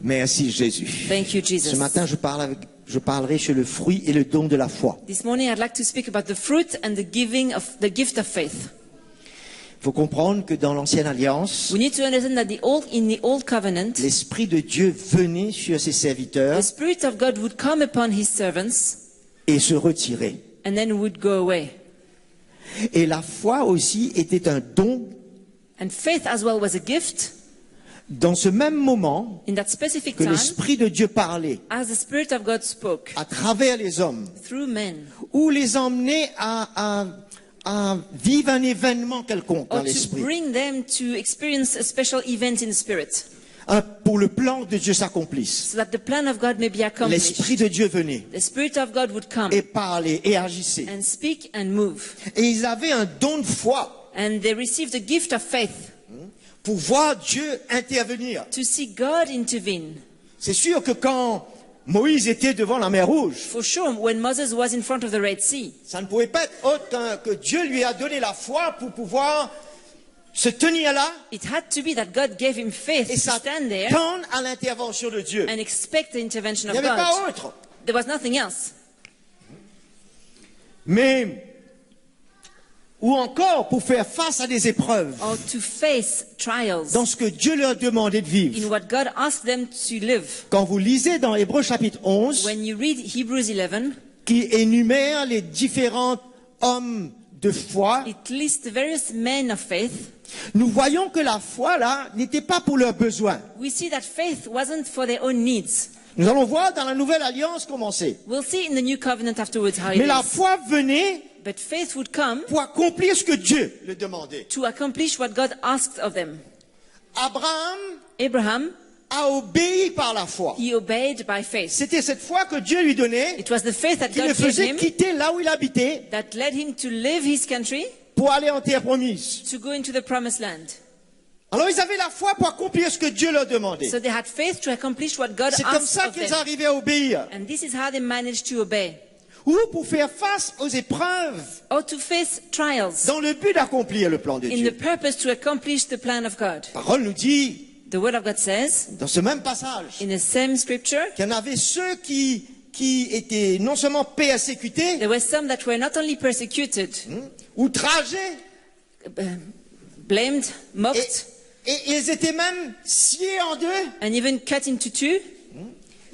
Merci Jésus. Thank you, Jesus. Ce matin, je parlerai sur le fruit et le don de la foi. This morning I'd like to speak about the fruit and the gift of faith. Il faut comprendre que dans l'ancienne alliance, We need to understand that in the old covenant, l'Esprit de Dieu venait sur ses serviteurs the Spirit of God would come upon his servants et se retirer. and then would go away. Et la foi aussi était un don. And faith as well was a gift Dans ce même moment in that specific que time l'Esprit de Dieu parlait as the Spirit of God spoke à travers les hommes, through men, ou les emmenait à vivre un événement quelconque or dans to l'Esprit, bring them to experience a special event in the Spirit, pour le plan de Dieu s'accomplisse. so that the plan of God may be accomplished. L'Esprit de Dieu venait The Spirit of God would come et parlait et agissait. and speak and move. Et ils avaient un don de foi And they received the gift of faith pour voir Dieu intervenir. to see God intervene. C'est sûr que quand Moïse était devant la mer Rouge, For sure, when Moses was in front of the Red Sea, ça ne pouvait pas être autre que Dieu lui a donné la foi pour pouvoir se tenir là it had to be that God gave him faith et to stand there s'attendre à l'intervention de Dieu. and expect the intervention Il n'y of avait God. pas autre. There was nothing else. Mais, ou encore pour faire face à des épreuves, Or to face trials dans ce que Dieu leur demandait de in vivre. what God asked them to live. Quand vous lisez dans Hébreux chapitre 11, When you read Hebrews 11, qui énumère les différents hommes de foi, it lists the various men of faith. nous voyons que la foi, là, n'était pas pour leurs besoins. We see that faith wasn't for their own needs. Nous allons voir dans la Nouvelle Alliance comment c'est. We'll see in the New Covenant afterwards how it Mais la is. foi venait But faith would come pour accomplir ce que Dieu le demandait. to accomplish what God asked of them. Abraham Abraham, a obéi par la foi. he obeyed by faith. C'était cette foi que Dieu lui donnait It was the faith that qui le God gave faisait him quitter là où il habitait that led him to leave his country pour aller en terre promise. to go into the promised land. Alors ils avaient la foi pour accomplir ce que Dieu leur demandait. So they had faith to accomplish what God C'est comme asked ça of qu'ils them. arrivaient à obéir. And this is how they managed to obey. Ou pour faire face aux épreuves Or to face trials dans le but d'accomplir le plan de in the Dieu. purpose to accomplish the plan of God. La parole nous dit, The word of God says, dans ce même passage, in the same scripture, qu'il y en avait ceux qui étaient non seulement persécutés, there were some that were not only persecuted, outragés, blamed, mocked, et ils étaient même sciés en deux. and even cut into two.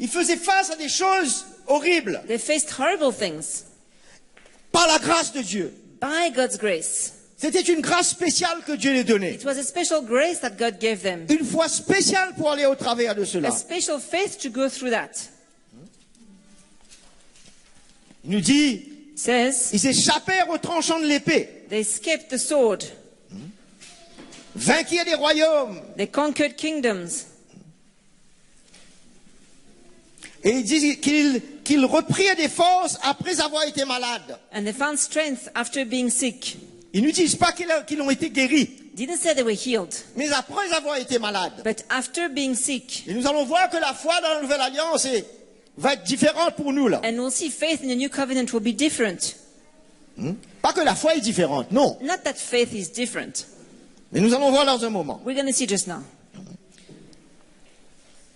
Ils faisaient face à des choses horribles They faced horrible things par la grâce de Dieu. by God's grace. C'était une grâce spéciale que Dieu les donnait. It was a special grace that God gave them. Une foi spéciale pour aller au travers de A cela. special faith to go through that. Il nous dit, It says, ils échappèrent au tranchant de l'épée, they escaped the sword. vainquirent des royaumes. They conquered kingdoms. Et il dit qu'ils reprirent des forces après avoir été malades. And they found strength after being sick. Ils ne disent pas qu'ils ont été guéris, Didn't say they were healed, mais après avoir été malades. but after being sick. Et nous allons voir que la foi dans la Nouvelle Alliance va être différente pour nous là. And we'll see faith in the new covenant will be different. Pas que la foi est différente, non. Not that faith is different. Mais nous allons voir dans un moment. We're going to see just now.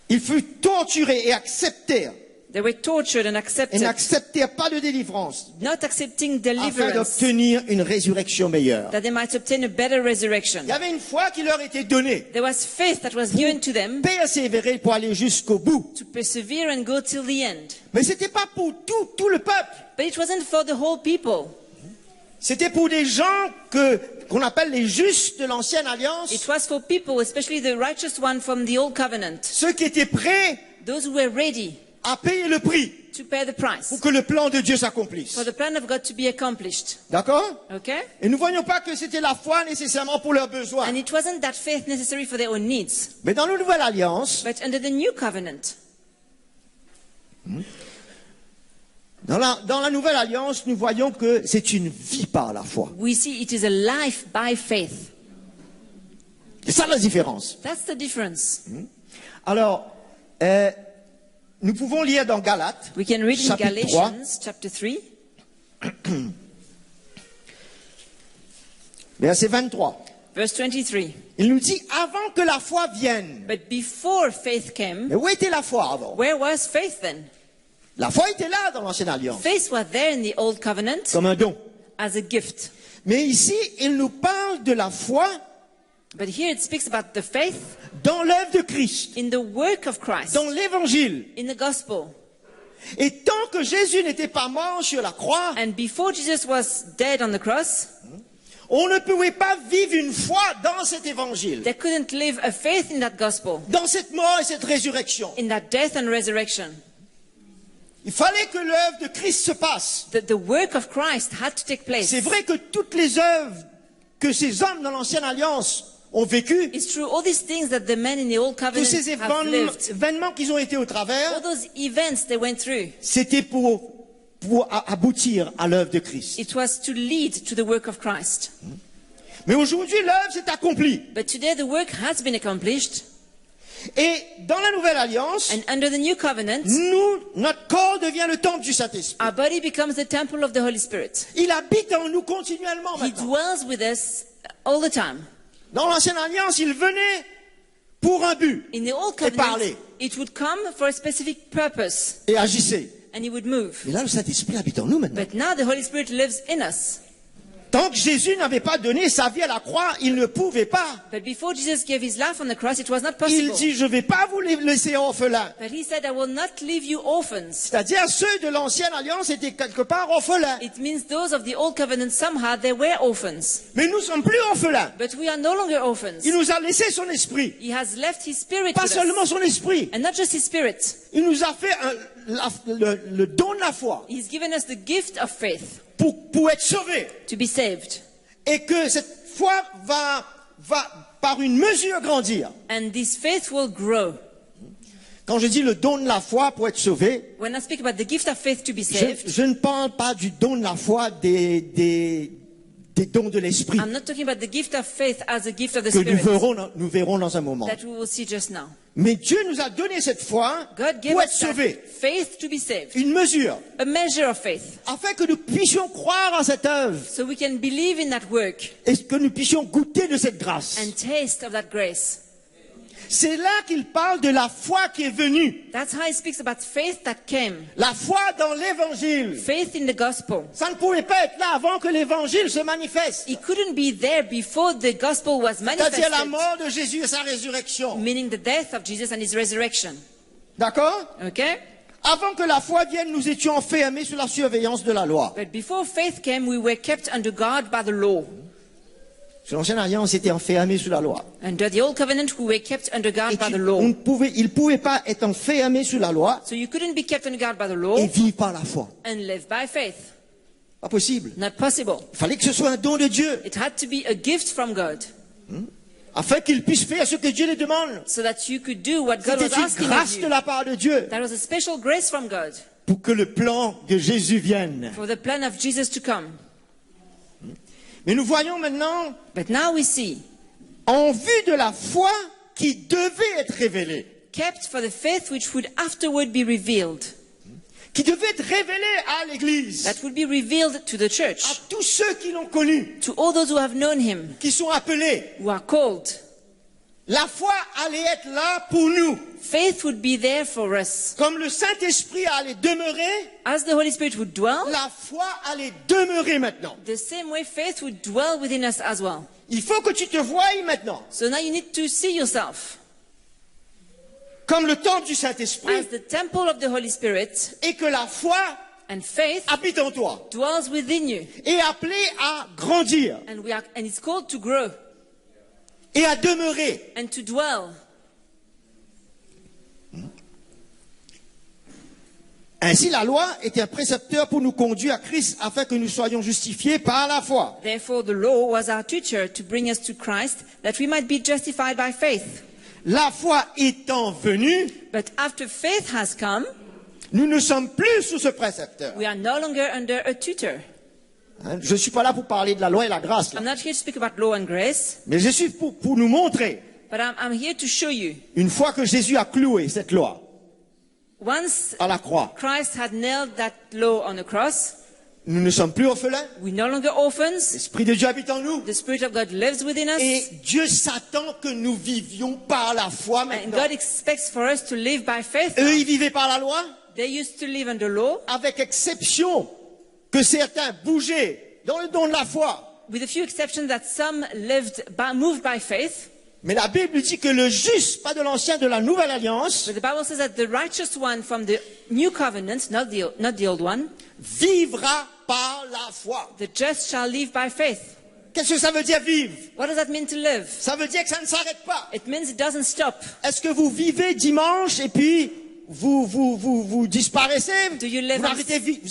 Ils furent torturés et acceptèrent. They were tortured and Et accepted, n'acceptèrent pas de délivrance not accepting afin deliverance, d'obtenir une résurrection meilleure. that they might obtain a better resurrection. Il y avait une foi qui leur était donnée. There was faith that was given to them Persévérer pour aller jusqu'au bout. to persevere and go till the end. Mais c'était pas pour tout le peuple. But it wasn't for the whole people. C'était pour des gens qu'on appelle les justes de l'ancienne alliance. It was for people, especially the righteous one from the old covenant, Ceux qui étaient prêts those who were ready à payer le prix to pay the price pour que le plan de Dieu s'accomplisse. for the plan of God to be accomplished. D'accord? Okay? Et nous ne voyons pas que c'était la foi nécessairement pour leurs besoins. And it wasn't that faith necessary for their own needs. Mais dans la nouvelle alliance, But under the new covenant, dans la nouvelle alliance, nous voyons que c'est une vie par la foi. we see it is a life by faith. C'est ça la différence. That's the difference. Alors, nous pouvons lire dans Galates, We can read in chapitre 3, Galatians chapter 3, verset 23. Verse 23. Il nous dit, avant que la foi vienne. But before faith came, Mais où était la foi avant? where was faith then? La foi était là dans l'ancienne alliance, Faith was there in the old covenant comme un don. as a gift. Mais ici, il nous parle de la foi But here it speaks about the faith dans l'œuvre de Christ, in the work of Christ, dans l'évangile. in the gospel. Et tant que Jésus n'était pas mort sur la croix, And before Jesus was dead on the cross, on ne pouvait pas vivre une foi dans cet évangile, they couldn't live a faith in that gospel, dans cette mort et cette résurrection. in that death and resurrection. Il fallait que l'œuvre de Christ se passe. The work of Christ had to take place. C'est vrai que toutes les œuvres que ces hommes dans l'ancienne alliance ont vécues, It's true, all these things that the men in the old tous covenant ces have lived, événements qu'ils ont été au all travers, those events they went through, c'était pour aboutir à l'œuvre de Christ. it was to lead to the work of Christ. Mais aujourd'hui, l'œuvre s'est accomplie. But today the work has been accomplished, Et dans la nouvelle alliance, and under the new covenant, notre corps devient le temple du Saint-Esprit. our body becomes the temple of the Holy Spirit. Il habite en nous continuellement He maintenant. dwells with us all the time. Dans l'ancienne alliance, il venait pour un but In the old et covenant, parlait it would come for a specific purpose, et agissait. and he would move. Mais là, le Saint-Esprit habite en nous maintenant. But now the Holy Spirit lives in us. Tant que Jésus n'avait pas donné sa vie à la croix, il ne pouvait pas. But before Jesus gave his life on the cross, it was not Il possible. dit, je ne vais pas vous laisser orphelins. But he said, I will not leave you orphans. C'est-à-dire, ceux de l'ancienne alliance étaient quelque part orphelins. It means those of the old covenant somehow they were orphans. Mais nous ne sommes plus orphelins. But we are no longer orphans. Il nous a laissé son esprit. He has left his spirit Pas with us. seulement son esprit. And not just his spirit. Il nous a fait le don de la foi He's given us the gift of faith pour être sauvés. to be saved. Et que cette foi va par une mesure grandir. And this faith will grow. Quand je dis le don de la foi pour être sauvé, When I speak about the gift of faith to be saved, je ne parle pas du don de la foi des dons de l'esprit I'm not talking about the gift of faith as a gift of the que Spirit nous verrons dans un moment. that we will see just now. Mais Dieu nous a donné cette foi God gave pour us être that sauvés. faith to be saved, Une mesure. a measure of faith, Afin que nous puissions croire en cette œuvre so we can believe in that work et que nous puissions goûter de cette grâce. and taste of that grace. C'est là qu'il parle de la foi qui est venue. That's how he speaks about faith that came. La foi dans l'évangile. Faith in the gospel. Ça ne pouvait pas être là avant que l'évangile se manifeste. It couldn't be there before the gospel was C'est-à-dire la manifested, mort de Jésus et sa résurrection. meaning the death of Jesus and his resurrection. D'accord? Okay? Avant que la foi vienne, nous étions enfermés sous la surveillance de la loi. But before faith came, we were kept under guard by the law. Sur l'ancienne alliance, était enfermé sous la loi. Under the old covenant, we were kept under guard Et by the law. il ne pouvait pas être enfermé sous la loi So you couldn't be kept under guard by the law et vivre par la foi. and live by faith. Pas possible. Not possible. Il fallait que ce soit un don de Dieu, It had to be a gift from God afin qu'il puisse faire ce que Dieu lui demande. so that you could do what God was C'était une asking grâce of de you. la part de Dieu That was a special grace from God pour que le plan de Jésus vienne. for the plan of Jesus to come. Mais nous voyons maintenant, But now we see, en vue de la foi qui devait être révélée, kept for the faith which would afterward be revealed, qui devait être révélée à l'Église, that would be revealed to the à church, tous ceux qui l'ont connu, to all those who have known him, qui sont appelés. who are called. La foi allait être là pour nous. Faith would be there for us. Comme le Saint-Esprit allait demeurer, As the Holy Spirit would dwell, la foi allait demeurer maintenant. the same way faith would dwell within us as well. Il faut que tu te voies maintenant So now you need to see yourself comme le temple du Saint-Esprit as the temple of the Holy Spirit, et que la foi and faith habite en toi dwells within you. et appelée à grandir And it's called to grow et à demeurer. and to dwell. Ainsi, la loi était un précepteur pour nous conduire à Christ afin que nous soyons justifiés par la foi. Therefore the law was our teacher to bring us to Christ, that we might be justified by faith. La foi étant venue, But after faith has come, nous ne sommes plus sous ce précepteur. we are no longer under a tutor. Hein, je ne suis pas là pour parler de la loi et la grâce, là, I'm not here to speak about law and grace, mais je suis pour nous montrer, but I'm here to show you. une fois que Jésus a cloué cette loi Once à la croix, Christ had nailed that law on the cross, Nous ne sommes plus orphelins. We're no longer orphans. L'Esprit de Dieu habite en nous. The Spirit of God lives within us. Et Dieu s'attend que nous vivions par la foi And maintenant. God expects for us to live by faith. Eux, ils vivaient par la loi, They used to live under law, avec exception que certains bougeaient dans le don de la foi. with a few exceptions that some moved by faith. Mais la Bible dit que le juste, pas de l'ancien, de la nouvelle alliance, But the Bible says that the righteous one from the new covenant, not the old one, vivra par la foi. the just shall live by faith. Qu'est-ce que ça veut dire vivre? What does that mean to live? Ça veut dire que ça ne s'arrête pas. It means it doesn't stop. Est-ce que vous vivez dimanche et puis vous disparaissez? Do you live Vous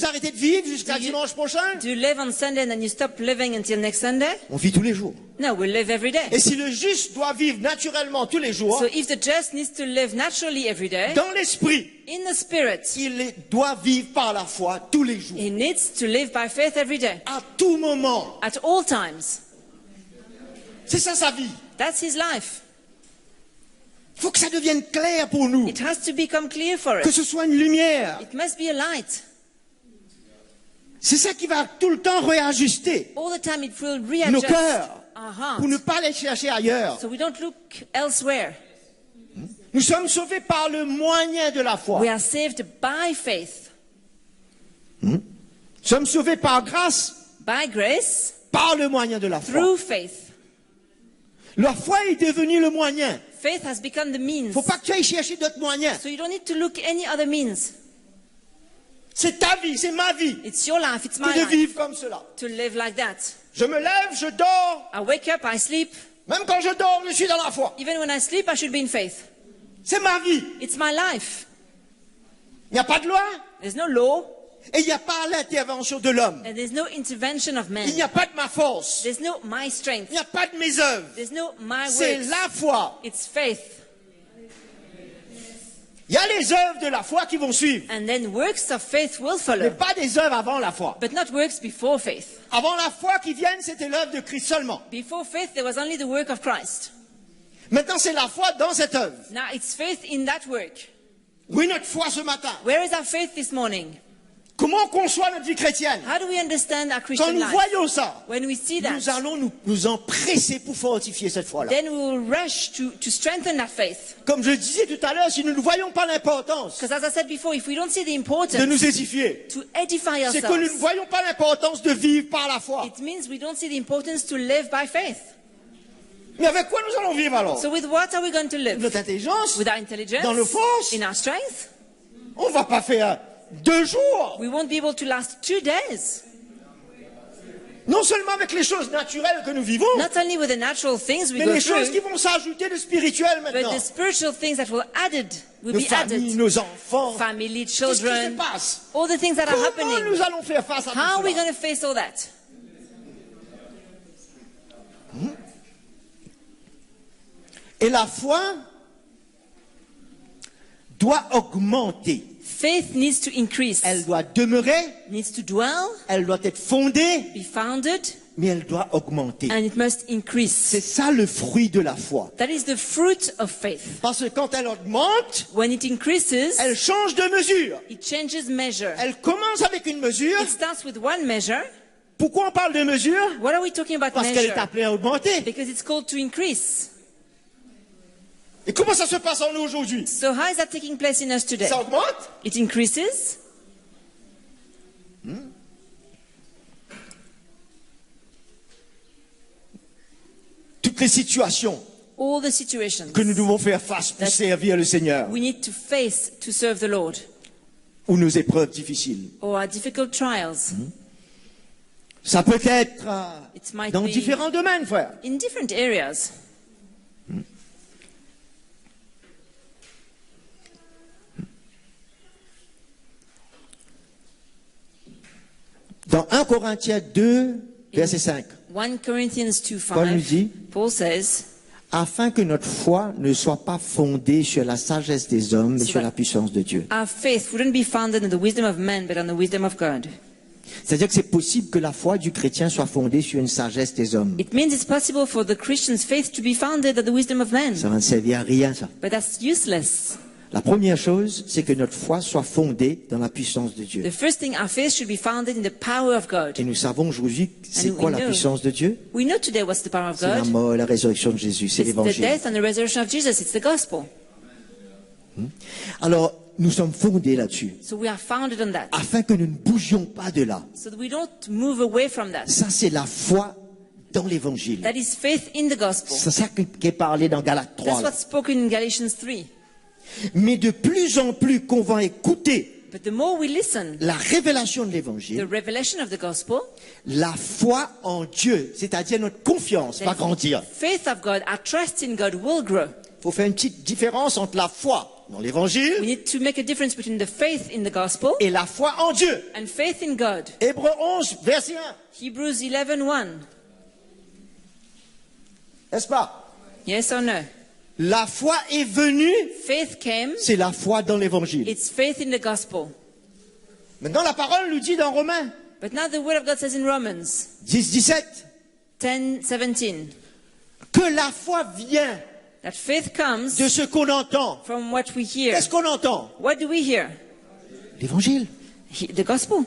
arrêtez de vivre jusqu'à Do you- dimanche prochain? Do you live on Sunday and then you stop living until next Sunday? On vit tous les jours. No, we live every day. Et si le juste doit vivre naturellement tous les jours, So if the just needs to live naturally every day, dans l'esprit, in the spirit, doit vivre par la foi tous les jours. he needs to live by faith every day, À tout moment. at all times. C'est ça sa vie. That's his life. Il faut que ça devienne clair pour nous. It has to become clear for Que us. ce soit une lumière. It must be a light. C'est ça qui va tout le temps réajuster All the time it will nos readjust cœurs our pour ne hearts, pas les chercher ailleurs. so we don't look elsewhere. Nous sommes sauvés par le moyen de la foi. We are saved by faith, Nous sommes sauvés par grâce, by grace, par le moyen de la foi. through faith. La foi est devenue le moyen. Faith has become the Il ne means. faut pas que tu ailles chercher d'autres moyens. So you don't need to look any other means. C'est ta vie, c'est ma vie It's your life, it's my que de life, vivre comme cela. to live like that. Je me lève, je dors. I wake up, I sleep. Même quand je dors, je suis dans la foi. Even when I sleep, I should be in faith. C'est ma vie. It's my life. Il n'y a pas de loi There's no law, et il n'y a pas l'intervention de l'homme. and there's no intervention of man. Il n'y a pas de ma force. There's no my strength. Il n'y a pas de mes œuvres. There's no my C'est works. la foi. It's faith. Il y a les œuvres de la foi qui vont suivre. And then works of faith will Mais follow. pas des œuvres avant la foi. But not works before faith. Avant la foi qui vienne, c'était l'œuvre de Christ seulement. Before faith, there was only the work of Christ. Maintenant, c'est la foi dans cette œuvre. Now it's faith in that work. Où est notre foi ce matin? Where is our faith this morning? Comment on conçoit notre vie chrétienne? How do we understand our Quand Christian nous life? voyons ça, When we see nous that, allons nous empresser pour fortifier cette foi-là. then we will rush to strengthen that faith. Comme je disais tout à l'heure, si nous ne voyons pas l'importance Because as I said before, if we don't see the de importance nous édifier, to edify c'est que nous ne ourselves, voyons pas l'importance de vivre par la foi. it means we don't see the importance to live by faith. Mais avec quoi nous allons vivre alors? So with what are we going to live? Notre intelligence? With our intelligence? Dans nos forces? In our strength? On ne va pas faire 2 jours. We won't be able to last 2 days. Non seulement avec les choses naturelles que nous vivons, Not only with the natural things we mais go les choses qui through, vont s'ajouter de spirituel but maintenant. the spiritual things that will Nos be familles, added. nos enfants. Family, Qu'est-ce qui se children, passe? all the things that are Comment happening. nous allons faire face à How tout are we cela? going to face all that? Et la foi doit augmenter. Faith needs to increase, Elle doit demeurer, needs to dwell, elle doit être fondée, be founded, mais elle doit augmenter. and it must increase. C'est ça le fruit de la foi. That is the fruit of faith. Parce que quand elle augmente, When it increases, elle change de mesure. it changes measure. Elle commence avec une mesure. It starts with one measure. Pourquoi on parle de mesure? What are we talking about Parce qu'elle est measure? appelée à augmenter. Because it's called to increase. Et comment ça se passe en nous aujourd'hui? So how is that taking place in us today? Ça augmente? It increases. Toutes les situations All the situations que nous devons faire face pour servir le Seigneur, we need to face to serve the Lord, ou nos épreuves difficiles. or our difficult trials. Ça peut être It might dans be différents domaines, frère. in different areas. Dans 1 Corinthiens 2, verset 5, 1 Corinthians Paul nous 2:5, dit, Paul says, afin que notre foi ne soit pas fondée sur la sagesse des hommes, mais sur la puissance de Dieu. our faith wouldn't be founded on the wisdom of man, but on the wisdom of God. C'est-à-dire que c'est possible que la foi du chrétien soit fondée sur une sagesse des hommes. It means it's possible for the Christian's faith to be founded on the wisdom of man, Ça va ne servir à rien, ça. but that's useless. La première chose, c'est que notre foi soit fondée dans la puissance de Dieu. The first thing, our faith should be founded in the power of God. Et nous savons aujourd'hui, c'est And we quoi la know. puissance de Dieu? We know today what's the power of C'est la God. mort et la résurrection de Jésus, c'est It's the l'évangile. death and the resurrection of Jesus. It's the gospel. Alors, nous sommes fondés là-dessus, So we are founded on that. afin que nous ne bougions pas de là. So that we don't move away from that. Ça, c'est la foi dans l'évangile. That is faith in the gospel. C'est ça qui est parlé dans Galates 3. That's là. what's spoken in Galatians 3. Mais de plus en plus qu'on va écouter But the more we listen, la révélation de the l'évangile, revelation of the gospel, la foi en Dieu, c'est-à-dire notre confiance, va grandir. faith of God, our trust in God will grow. Il faut faire une petite différence entre la foi dans l'évangile We need to make a difference between the faith in the gospel et la foi en Dieu. and faith in God. Hébreux 11, verset 1. Hebrews 11:1. N'est-ce pas? Yes or no? La foi est venue, Faith came. c'est la foi dans l'évangile. It's faith in the gospel. Maintenant, la parole nous dit dans Romains But now the word of God says in Romans 10, 17 10:17 que la foi vient that faith comes de ce qu'on entend. from what we hear. Qu'est-ce qu'on entend? What do we hear? L'évangile. The gospel.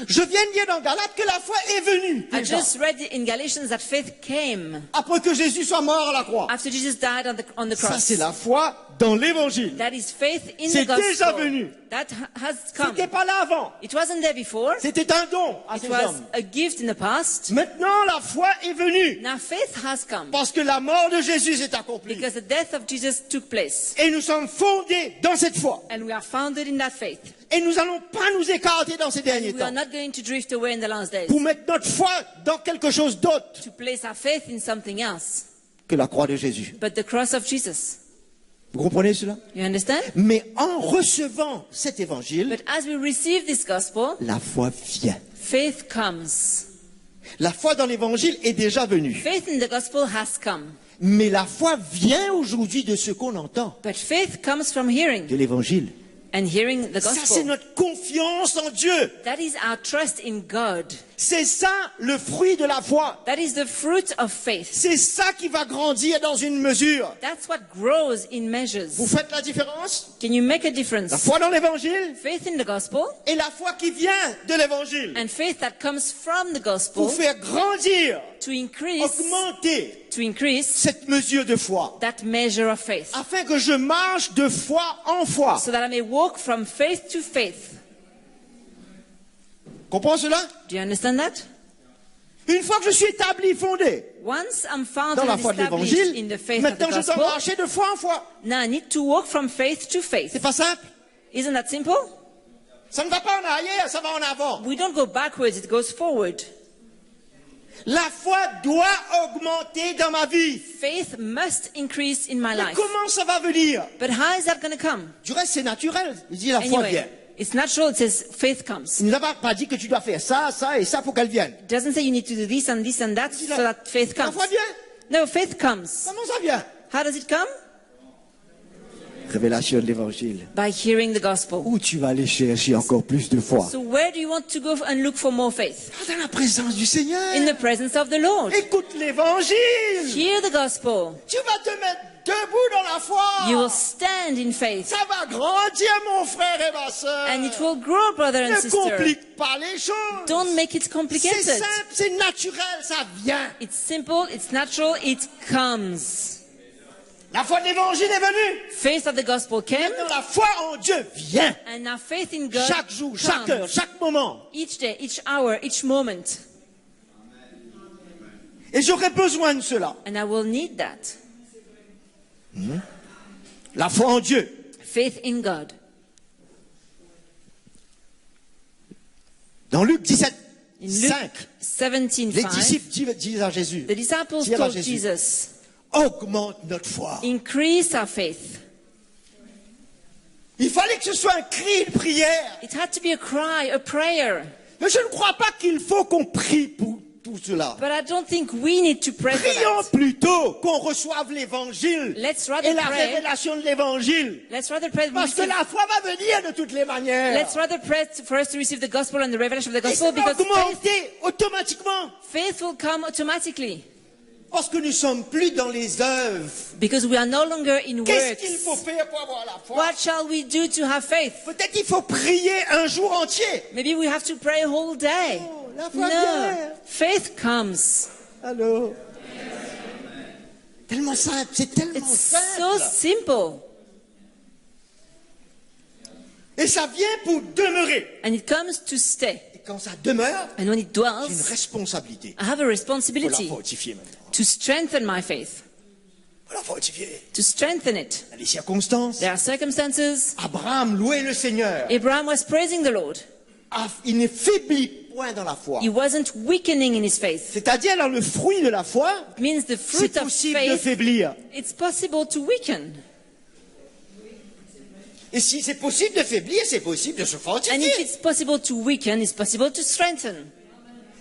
Je viens de dire dans Galates que la foi est venue. I déjà, just read in Galatians that faith came après que Jésus soit mort à la croix. after Jesus died on the Ça, cross. c'est la foi dans l'évangile. That is faith in C'est the déjà gospel. venu. That has come. C'était pas là avant. It wasn't there before. C'était un don à It ces was hommes. a gift in the past. Maintenant, la foi est venue. Now faith has come Parce que la mort de Jésus s'est accomplie. because the death of Jesus took place. Et nous sommes fondés dans cette foi. And we are founded in that faith. Et nous n'allons pas nous écarter dans ces derniers We are temps not going to drift away in the last days pour mettre notre foi dans quelque chose d'autre to place our faith in something else que la croix de Jésus. but the cross of Jesus. Vous comprenez cela? You understand? Mais en recevant cet évangile, But as we receive this gospel, la foi vient. faith comes. La foi dans l'évangile est déjà venue. Faith in the gospel has come. Mais la foi vient aujourd'hui de ce qu'on entend But faith comes from hearing de l'évangile. and hearing the Ça, c'est gospel. notre confiance en Dieu. That is our trust in God. C'est ça le fruit de la foi. That is the fruit of faith. C'est ça qui va grandir dans une mesure. That's what grows in measures. Vous faites la différence? Can you make a La difference? foi dans l'évangile Faith in the gospel et la foi qui vient de l'évangile. and faith that comes from the gospel Pour faire grandir, to increase augmenter cette mesure de foi. that measure of faith, Afin que je marche de foi en foi. so that I may walk from faith to faith. Comprends cela? Do you understand that? Une fois que je suis établi, fondé Once I'm founded dans la and foi de established in l'évangile, the faith of the maintenant je dois gospel, marcher de foi en foi. now I need to walk from faith to faith. C'est pas simple? Isn't that simple? Ça ne va pas en arrière, ça va en avant. We don't go backwards, it goes forward. La foi doit augmenter dans ma vie. Faith must increase in my Mais life. comment ça va venir? But how is that going to come? Du reste, c'est naturel. Il dit la foi vient. Anyway, it's natural, it says faith comes. Il ne nous a pas dit que tu dois faire ça, ça et ça pour qu'elle vienne. It doesn't say you need to do this and this and that so that faith La comes. foi vient. No, faith comes. Comment ça vient? How does it come? Révélation de l'évangile. By hearing the gospel. Où tu vas aller chercher encore plus de foi? So where do you want to go and look for more faith? Dans la présence du Seigneur. In the presence of the Lord. Écoute l'évangile. Hear the gospel. Tu vas te mettre debout dans la foi. You will stand in faith. Ça va grandir, mon frère et ma soeur. And it will grow, brother and Ne sister. complique pas les choses. Don't make it C'est complicated. simple, c'est naturel, ça vient. It's simple, it's natural, it comes. La foi de l'évangile est venue. Faith of the gospel came, Maintenant, la foi en Dieu vient. and our faith in God Chaque jour, chaque comes. heure, chaque moment. Each day, each hour, each moment. Et j'aurai besoin de cela. And I will need that. La foi en Dieu. Faith in God. Dans Luc 17, In Luke 5, 17:5, les disciples disent à Jésus, the disciples dirent à told Jésus, Jesus, augmente notre foi. increase our faith. Il fallait que ce soit un cri, une prière. It had to be a cry, a prayer. Mais je ne crois pas qu'il faut qu'on prie pour tout cela. But I don't think we need to pray for Prions that. plutôt qu'on reçoive l'évangile Let's et rather la pray. révélation de l'évangile. Let's rather pray. Parce que la foi va venir de toutes les manières. Let's rather pray for us to receive the gospel and the revelation of the Et ça gospel va because augmenter automatiquement. faith will come automatically. Parce que nous sommes plus dans les œuvres. Because we are no longer in Qu'est-ce qu'il faut works. faire pour avoir la foi? What shall we do to have faith? Peut-être il faut prier un jour entier. Maybe we have to pray a whole day. Oh, la foi No. vient. Faith comes. Allô? Tellement simple, c'est tellement It's simple. so simple. Et ça vient pour demeurer. And it comes to stay. Et quand ça demeure, And when it j'ai une dwells, responsabilité. I have a Pour la responsibility fortifier maintenant. to strengthen my faith, Pour la fortifier. to strengthen it. Il y a des circonstances. There are circumstances. Abraham louait le Seigneur. Abraham was praising the Lord. Il ne faiblit point dans la foi. He wasn't weakening in his faith. C'est-à-dire, dans le fruit de la foi, It means the fruit c'est of possible de faith, faiblir. it's possible to weaken. Et si c'est possible de faiblir, c'est possible de se And if fortifier. it's possible to weaken, it's possible to strengthen.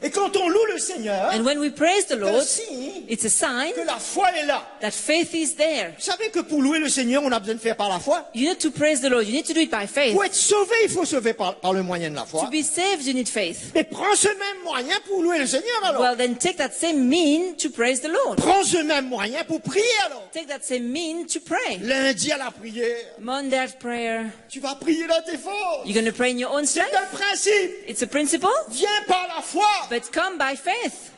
Et quand on loue le Seigneur, And when we praise the c'est un Lord, signe it's a sign que la foi est là. that faith is there. Vous savez que pour louer le Seigneur, on a besoin de faire par la foi. You need to praise the Lord. You need to do it by faith. Pour être sauvé, il faut sauver par le moyen de la To foi. be saved, you need faith. Mais prends ce même moyen pour louer le Seigneur alors. Well, then take that same mean to praise the Lord. Prends ce même moyen pour prier alors. Take that same mean to pray. Lundi à la prière, Monday at prayer. tu vas prier dans tes forces. You're going to pray in your own C'est strength. un principe. It's a principle, Viens par la foi. but come by faith.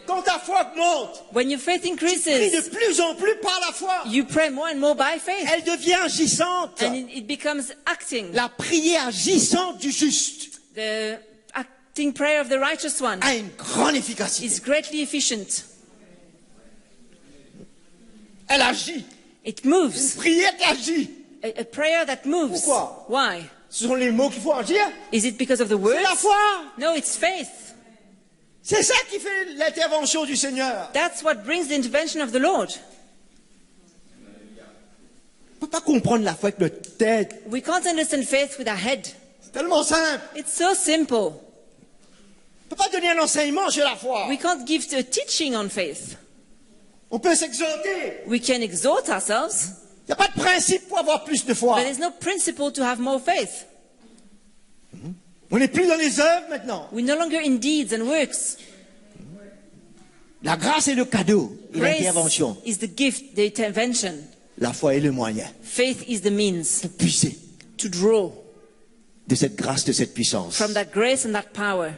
Quand ta foi augmente, When your faith prie de increases, plus en plus par la foi. you pray more and more by faith. Elle devient agissante. And it becomes acting. La prière agissante du juste The acting prayer of the righteous one a une grande efficacité. is greatly efficient. Elle agit. It Une moves. prière qui agit. A prayer that moves. Pourquoi? Why? Ce sont les mots qu'il faut agir. Is it because of the C'est words? la foi. No, it's faith. C'est ça qui fait l'intervention du Seigneur. That's what brings the intervention of the Lord. On ne peut pas comprendre la foi avec notre tête. We can't understand faith with our head. C'est tellement simple. It's so simple. On ne peut pas donner un enseignement sur la foi. We can't give a teaching on faith. On peut s'exhorter. We can exhort ourselves, Il n'y a pas de principe pour avoir plus de foi. but there's no principle to have more faith. On n'est plus dans les œuvres maintenant. We're no longer in deeds and works. La grâce est le cadeau et Grace l'intervention. is the gift, the intervention. La foi est le moyen Faith is the means pour puiser to draw de cette grâce, de cette puissance. from that grace and that power.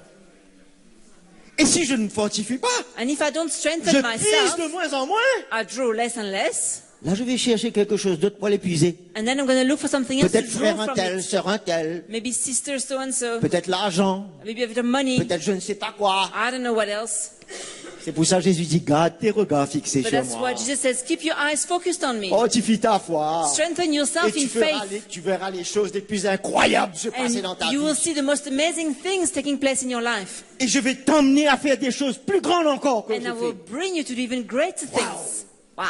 Et si je ne me fortifie pas, And if I don't je strengthen puise myself, de moins en moins. I draw less and less. Là, je vais chercher quelque chose d'autre pour l'épuiser. And then I'm going to look for something else to Peut-être frère draw un from tel, it. sœur un tel, Maybe sister so and so. peut-être l'argent, Maybe a bit of money. peut-être je ne sais pas quoi. I don't know what else. C'est pour ça que Jésus dit, garde tes regards fixés But sur that's moi. what Jesus says. Keep your eyes focused on me. Fortifie ta foi. Strengthen Et yourself in faith. tu verras les choses les plus incroyables se passer dans ta And you will vie. see the most amazing things taking place in your life. Et je vais t'emmener à faire des choses plus grandes encore que And I je will fais. bring you to do even greater things. Wow.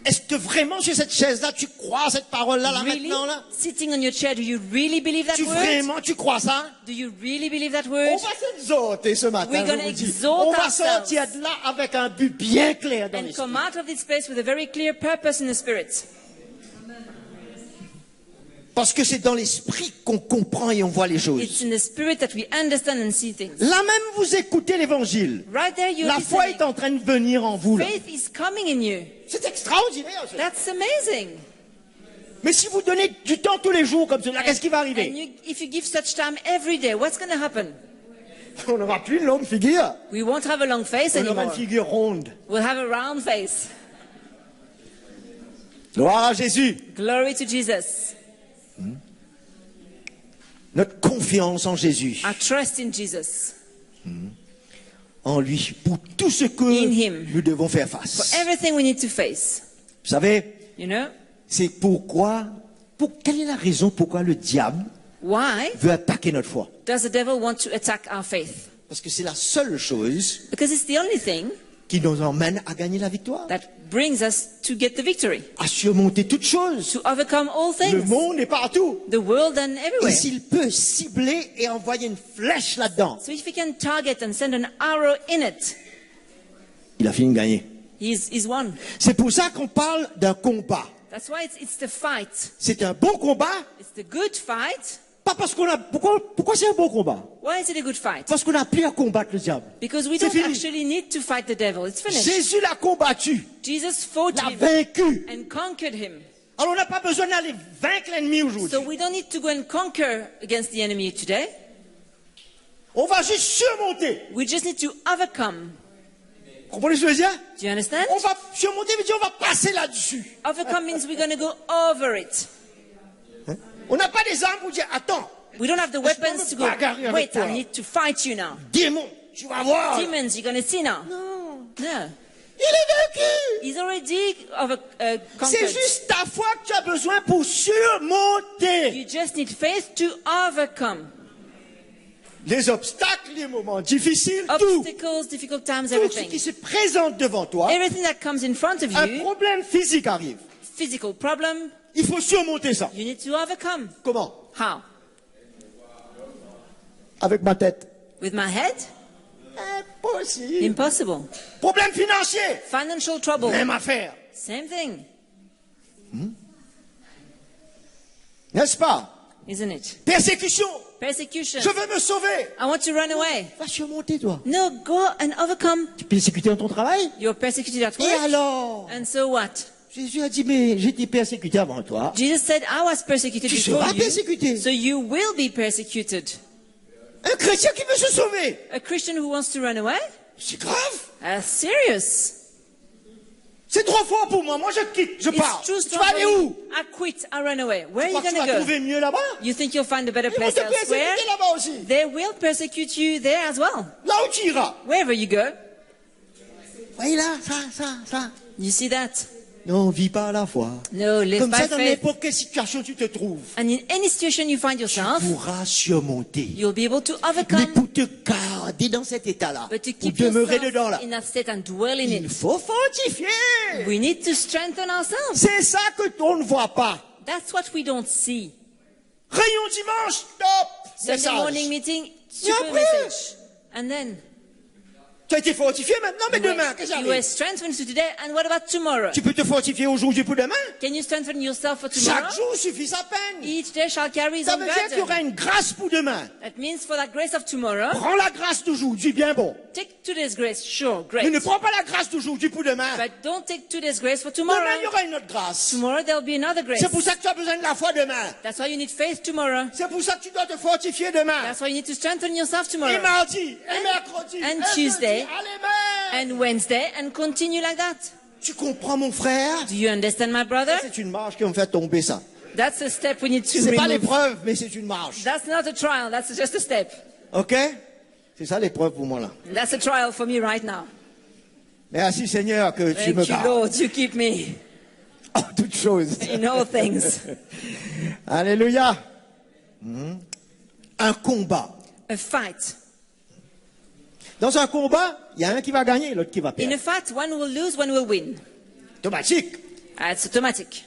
Est-ce que vraiment sur cette chaise-là, tu crois cette parole-là, là, Really? maintenant, là? Sitting on your chair, do you really believe that word? Tu crois ça? Do you really believe that On word? va s'exhorter ce matin, We're je gonna vous dis. exhort On va ourselves. sortir de là avec un but bien clair dans And l'esprit. come out of this place with a very clear purpose in the spirit. Parce que c'est dans l'esprit qu'on comprend et on voit les It's choses. in the spirit that we understand and see things. Là même, vous écoutez l'évangile. Right there you're La foi est listening. en train de venir en vous, là. Faith is coming in you. C'est extraordinaire. ça. That's amazing. Mais si vous donnez du temps tous les jours comme cela, qu'est-ce qui va And arriver? if you give such time every day, what's going to happen? On n'aura plus une longue figure. We won't have a long face On aura anymore. une figure ronde. We'll have a round face. Gloire à Jésus. Glory to Jesus. Notre confiance en Jésus, Our trust in Jesus. en lui, pour tout ce que In him. nous devons faire For face. everything we need to face. Vous savez, You know? c'est quelle est la raison pourquoi le diable Why veut attaquer notre foi? does the devil want to attack our faith? Parce que c'est la seule chose Because it's the only thing qui nous emmène à gagner la victoire, that brings us to get the victory. à surmonter toutes choses. To overcome all Le things. monde est partout. The world and Et everywhere. s'il peut cibler et envoyer une flèche là-dedans, So if he can target and send an arrow in it, il a fini de gagner. he's won. C'est pour ça qu'on parle d'un combat. That's why it's the fight. C'est un bon combat It's the good fight Pas parce qu'on a... Pourquoi c'est un bon combat? Why is it a good fight? Parce qu'on n'a plus à combattre le diable. Because we C'est don't fini. actually need to fight the devil. It's finished. Jésus l'a combattu, Jesus fought l'a him vaincu. and conquered him. Alors on n'a pas besoin d'aller vaincre l'ennemi aujourd'hui. So we don't need to go and conquer against the enemy today. On va juste surmonter. We just need to overcome. Vous comprenez ce que je veux dire? Do you understand? On va surmonter, mais on va passer là-dessus. Overcome means we're going to go over it. On n'a pas des armes pour dire, attends, We don't have the weapons to go, bagarrer avec wait, toi. I need to fight you now. démon, tu vas voir. Demons, you're going to see now. Non, No. il est vaincu. He's already C'est conquered. juste ta foi que tu as besoin pour surmonter You just need faith to overcome. les obstacles, les moments difficiles, tout. Obstacles, difficult times, Tout ce everything. qui se présente devant toi. Everything that comes in front of Un you, problème physique arrive. physical problem, Il faut surmonter ça. you need to overcome. Comment? How? Avec ma tête. With my head? Impossible. Impossible. Problème financier. Financial trouble? Même affaire. Same thing, N'est-ce pas? isn't it? Persécution. Persecution. Je veux me sauver. I want to run away. Va surmonter, toi. No, go and overcome. Tu es persécuté dans ton travail? You're persecuted at Et work. alors? And so what? Jésus a dit, mais j'étais persécuté avant toi. Jesus said, I was persecuted Tu before seras you, persécuté. so you will be persecuted. Un chrétien qui veut se sauver. A Christian who wants to run away? C'est grave. That's serious. C'est trop fort pour moi. Moi, je quitte, je pars. It's too Tu strong vas for aller me. où? I quit, I run away. Where are Tu you crois que tu going vas to trouver go? mieux là-bas? You think you'll find a better Ils vont place te elsewhere? persécuter là-bas aussi. They will persecute you there as well. Là où tu iras. Wherever you go. Voyez là, ça. You see that? Non, vis pas à la foi. No, live Comme by ça, dans faith. n'importe quelle situation tu te trouves, And in any situation you find tu yourself, pourras surmonter. you'll be able to Mais overcome. pour te garder dans cet état-là, But to pour keep demeurer dedans là, yourself in that state and dwell in il it, faut fortifier. we need to strengthen ourselves. C'est ça que on ne voit pas. That's what we don't see. Réunion dimanche, top, Sunday morning message. meeting, super après? message. And then Tu as été fortifié maintenant, mais demain, qu'est-ce qui you were arrive? strengthened to today, and what about tomorrow? Tu peux te fortifier aujourd'hui pour demain. Can you strengthen yourself for tomorrow? Chaque jour suffit sa peine. Each day shall carry his Ça own veut dire qu'il y aura burden. une grâce pour demain. That means for that grace of tomorrow, Prends la grâce d'aujourd'hui, bien bon. take today's grace, sure, Mais great. ne prends pas la grâce d'aujourd'hui pour demain. But don't take today's grace for Demain, tomorrow. il y aura une autre grâce. Tomorrow there'll be another grace. C'est pour ça que tu as besoin de la foi demain. That's why you need faith tomorrow. C'est pour ça que tu dois te fortifier demain. That's why you need to strengthen yourself Et tomorrow. mardi, et mercredi, and et Tuesday, jeudi. Allez, And Wednesday, and continue like that. Tu comprends, mon frère? Do you understand, my brother? C'est une marche qui me fait tomber, ça. That's a step we need to C'est pas remove. l'épreuve, mais c'est une marche. That's not a trial, that's just a step. OK? C'est ça l'épreuve pour moi, là. That's a trial for me right now. Merci, Seigneur, que tu me Thank you, gardes Lord, you keep me en toutes choses. in all things. Alléluia. Un combat. A fight. Dans un combat, il y a un qui va gagner, l'autre qui va In perdre. a fight, one will lose, one will win. Automatique. It's automatic.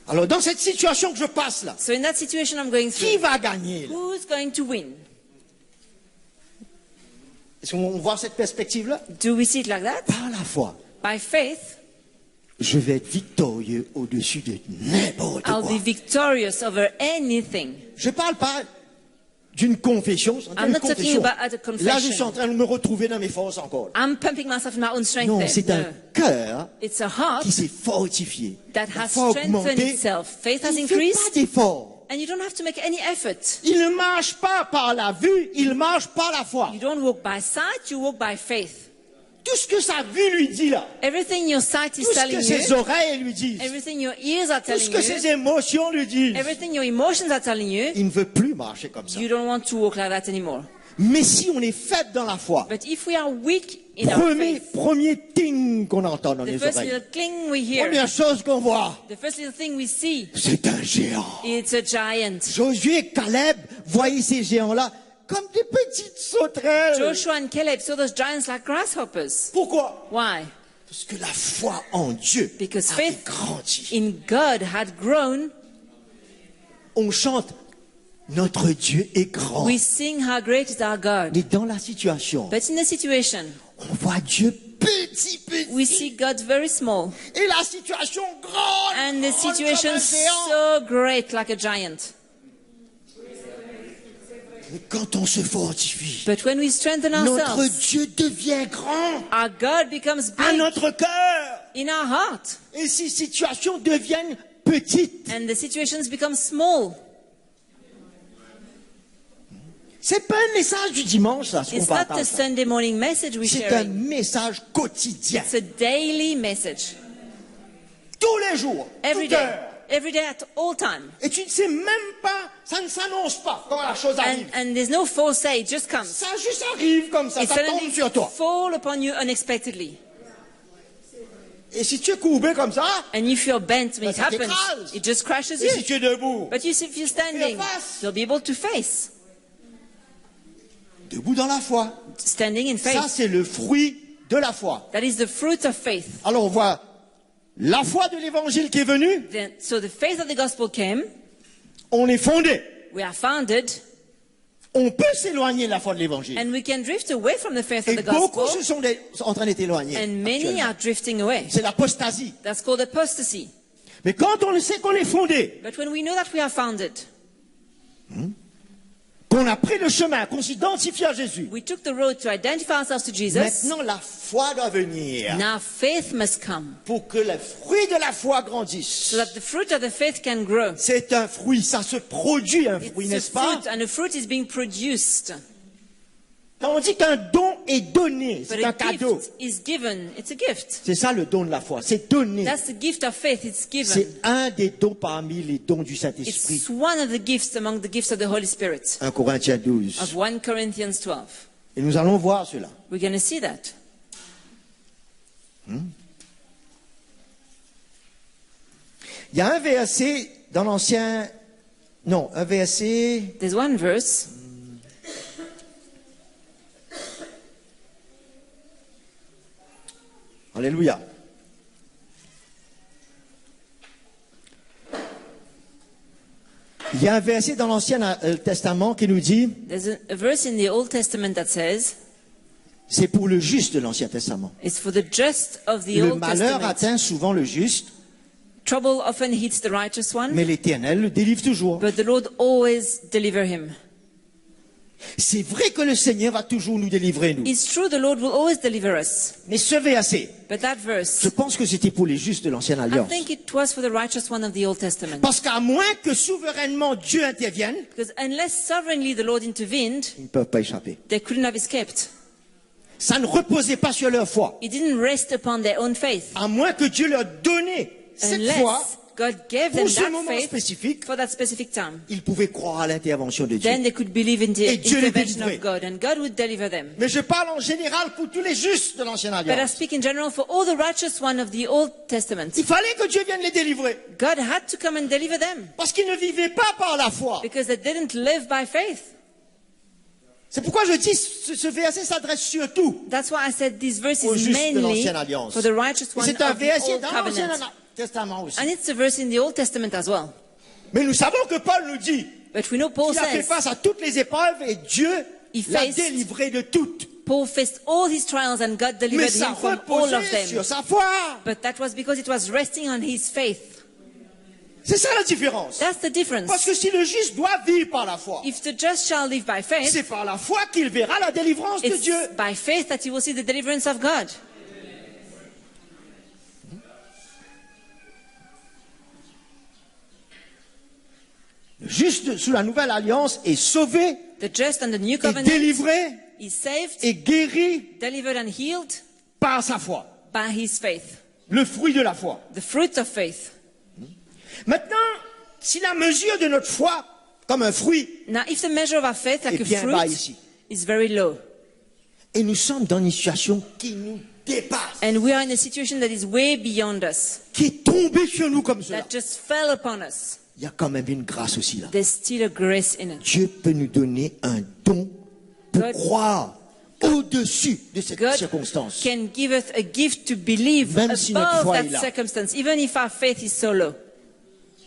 Alors, dans cette situation que je passe là, So in that situation I'm going qui through, va gagner là? who's going to win? Est-ce qu'on voit cette perspective-là? Do we see it like that? Par la foi, By faith, je vais être victorieux au-dessus de n'importe I'll quoi. be victorious over anything. Je ne parle pas d'une confession. c'est I'm une not talking confession. about a confession. Là, je suis en train de me retrouver dans mes forces encore. I'm pumping myself in my own strength Non, there. c'est No. un cœur It's a heart qui s'est fortifié. that La has foi a strengthened augmenté. itself. Faith has Il ne fait pas increased, d'effort. and you don't have to make any effort. Il ne marche pas par la vue, il marche par la foi. You don't walk by sight, you walk by faith. Tout ce que sa vue lui dit là, Everything your sight is tout ce que telling ses you, oreilles lui disent, everything your ears are tout ce telling que ses you, émotions lui disent, everything your emotions are telling you, il ne veut plus marcher comme ça. you don't want to walk like that anymore. Mais si on est fait dans la foi, But if we are weak in our faith, premier ting qu'on entend dans the les first oreilles, little cling we hear, première chose qu'on voit, the first little thing we see, c'est un géant. it's a giant. Josué et Caleb voyaient ces géants-là comme des petites sauterelles. Joshua and Caleb saw those giants like grasshoppers. Pourquoi? Why? Parce que la foi en Dieu Because avait faith grandi. in God had grown. On chante notre Dieu est grand. We sing how great is our God. Mais dans la situation, But in the situation, on voit Dieu petit, we petit. see God very small. Et la situation grande. And the grande situation comme un géant. so great like a giant. Mais quand on se fortifie, But when we strengthen notre ourselves, Dieu devient grand our God becomes à big notre cœur. in our heart. Et ces situations deviennent petites. And the situations become small. C'est pas un message du dimanche, ça, ce qu'on It's not partage. the Sunday morning message we're C'est un sharing. message quotidien. It's a daily message. Tous les jours, Every toute day. heure. Every day at all time. Et tu ne sais même pas, ça ne s'annonce pas quand la chose arrive. And there's no foresight, it just comes. Ça juste arrive comme ça, It ça suddenly tombe sur toi. fall upon you unexpectedly. Et si tu es courbé comme ça, And if you're bent when it ça happens, t'écrase. it just crashes et si you. tu es debout, But if you're standing, face. you'll be able to face. debout dans la foi. Standing in Ça, faith. c'est le fruit de la foi. That is the fruit of faith. Alors on voit la foi de l'évangile qui est venue, So the faith of the gospel came. on est fondé. We are founded. On peut s'éloigner de la foi de l'évangile. And we can drift away from the faith of Et the beaucoup gospel. sont en train d'être éloignés. And many actuellement. are drifting away. C'est l'apostasie. That's called apostasy. Mais quand on sait qu'on est fondé, But when we know that we are founded, qu'on a pris le chemin, qu'on s'identifie à Jésus, we took the road to identify ourselves to Jesus. maintenant la foi doit venir Now faith must come pour que le fruit de la foi grandisse. so that the fruit of the faith can grow. C'est un fruit, ça se produit un fruit, It's a n'est-ce pas? fruit, and the fruit is being produced. Quand on dit qu'un don est donné, But c'est un a cadeau. gift is given. It's a gift. C'est ça le don de la foi, c'est donné. That's the gift of faith. It's given. C'est un des dons parmi les dons du Saint-Esprit. It's one of the gifts among the gifts of the Holy Spirit. 1 Corinthiens 12. Of 1 Corinthians 12. Et nous allons voir cela. We're going to see that. Il y a un verset dans l'Ancien... Non, un verset... There's one verse. Alléluia. Il y a un verset dans l'Ancien Testament qui nous dit, There's a verse in the Old Testament that says, c'est pour le juste de l'Ancien Testament. it's for the just of the Le Old malheur Testament. atteint souvent le juste, Trouble often hits the righteous one, mais l'Éternel le délivre toujours. but the Lord always deliver him. C'est vrai que le Seigneur va toujours nous délivrer, nous. It's true, the Lord will always deliver us. Mais ce verset, But that verse, je pense que c'était pour les justes de l'Ancienne I Alliance. think it was for the righteous one of the Old Testament. Parce qu'à moins que souverainement Dieu intervienne, Because unless sovereignly the Lord intervened, ils ne peuvent pas échapper. they couldn't have escaped. Ça ne reposait pas sur leur foi. It didn't rest upon their own faith. À moins que Dieu leur donnait cette foi, Unless God gave them pour ce that moment faith spécifique, for that specific time. ils pouvaient croire à l'intervention de Dieu. Then they could believe in the Et Dieu les intervention délivrait. of God, and God would deliver them. Mais je parle en général pour tous les justes de l'Ancienne But I Alliance. speak in general for all the righteous one of the Old Testament. Il fallait que Dieu vienne les délivrer. God had to come and deliver them Parce qu'ils ne vivaient pas par la foi. because they didn't live by faith. C'est pourquoi je dis ce verset s'adresse surtout. That's why I said this verse Aux is justes de mainly l'Ancienne Alliance. for the righteous Et one c'est un of the verset Old dans l'Ancien Covenant. Testament aussi. And it's a verse in the Old Testament as well. Mais nous savons que Paul nous dit But we know Paul qu'il a fait says face à toutes les épreuves et Dieu He l'a faced- délivré de toutes. Paul faced all his trials and God Mais delivered ça him from all of reposait them. sur sa foi. But that was because it was resting on his faith. C'est ça la différence. That's the difference. Parce que si le juste doit vivre par la foi, If the just shall live by faith, c'est par la foi qu'il verra la délivrance de it's Dieu. by faith that you will see the deliverance of God. Le juste sous la nouvelle alliance est sauvé, The just and the new est covenant délivré, is saved, est guéri delivered and healed par sa foi. by his faith. Le fruit de la foi. The fruit of faith. Maintenant, si la mesure de notre foi, comme un fruit, Now, if the measure of our faith, like est a bien bas fruit, ici, is very low, et nous sommes dans une situation qui nous dépasse, and we are in a situation that is way beyond us, qui est tombée sur nous comme cela, that just fell upon us, il y a quand même une grâce aussi là. there's still a grace in it. Dieu peut nous donner un don pour God- croire au-dessus de cette God circonstance. can give us a gift to believe Même si notre above foi that est là. circumstance, even if our faith is so low.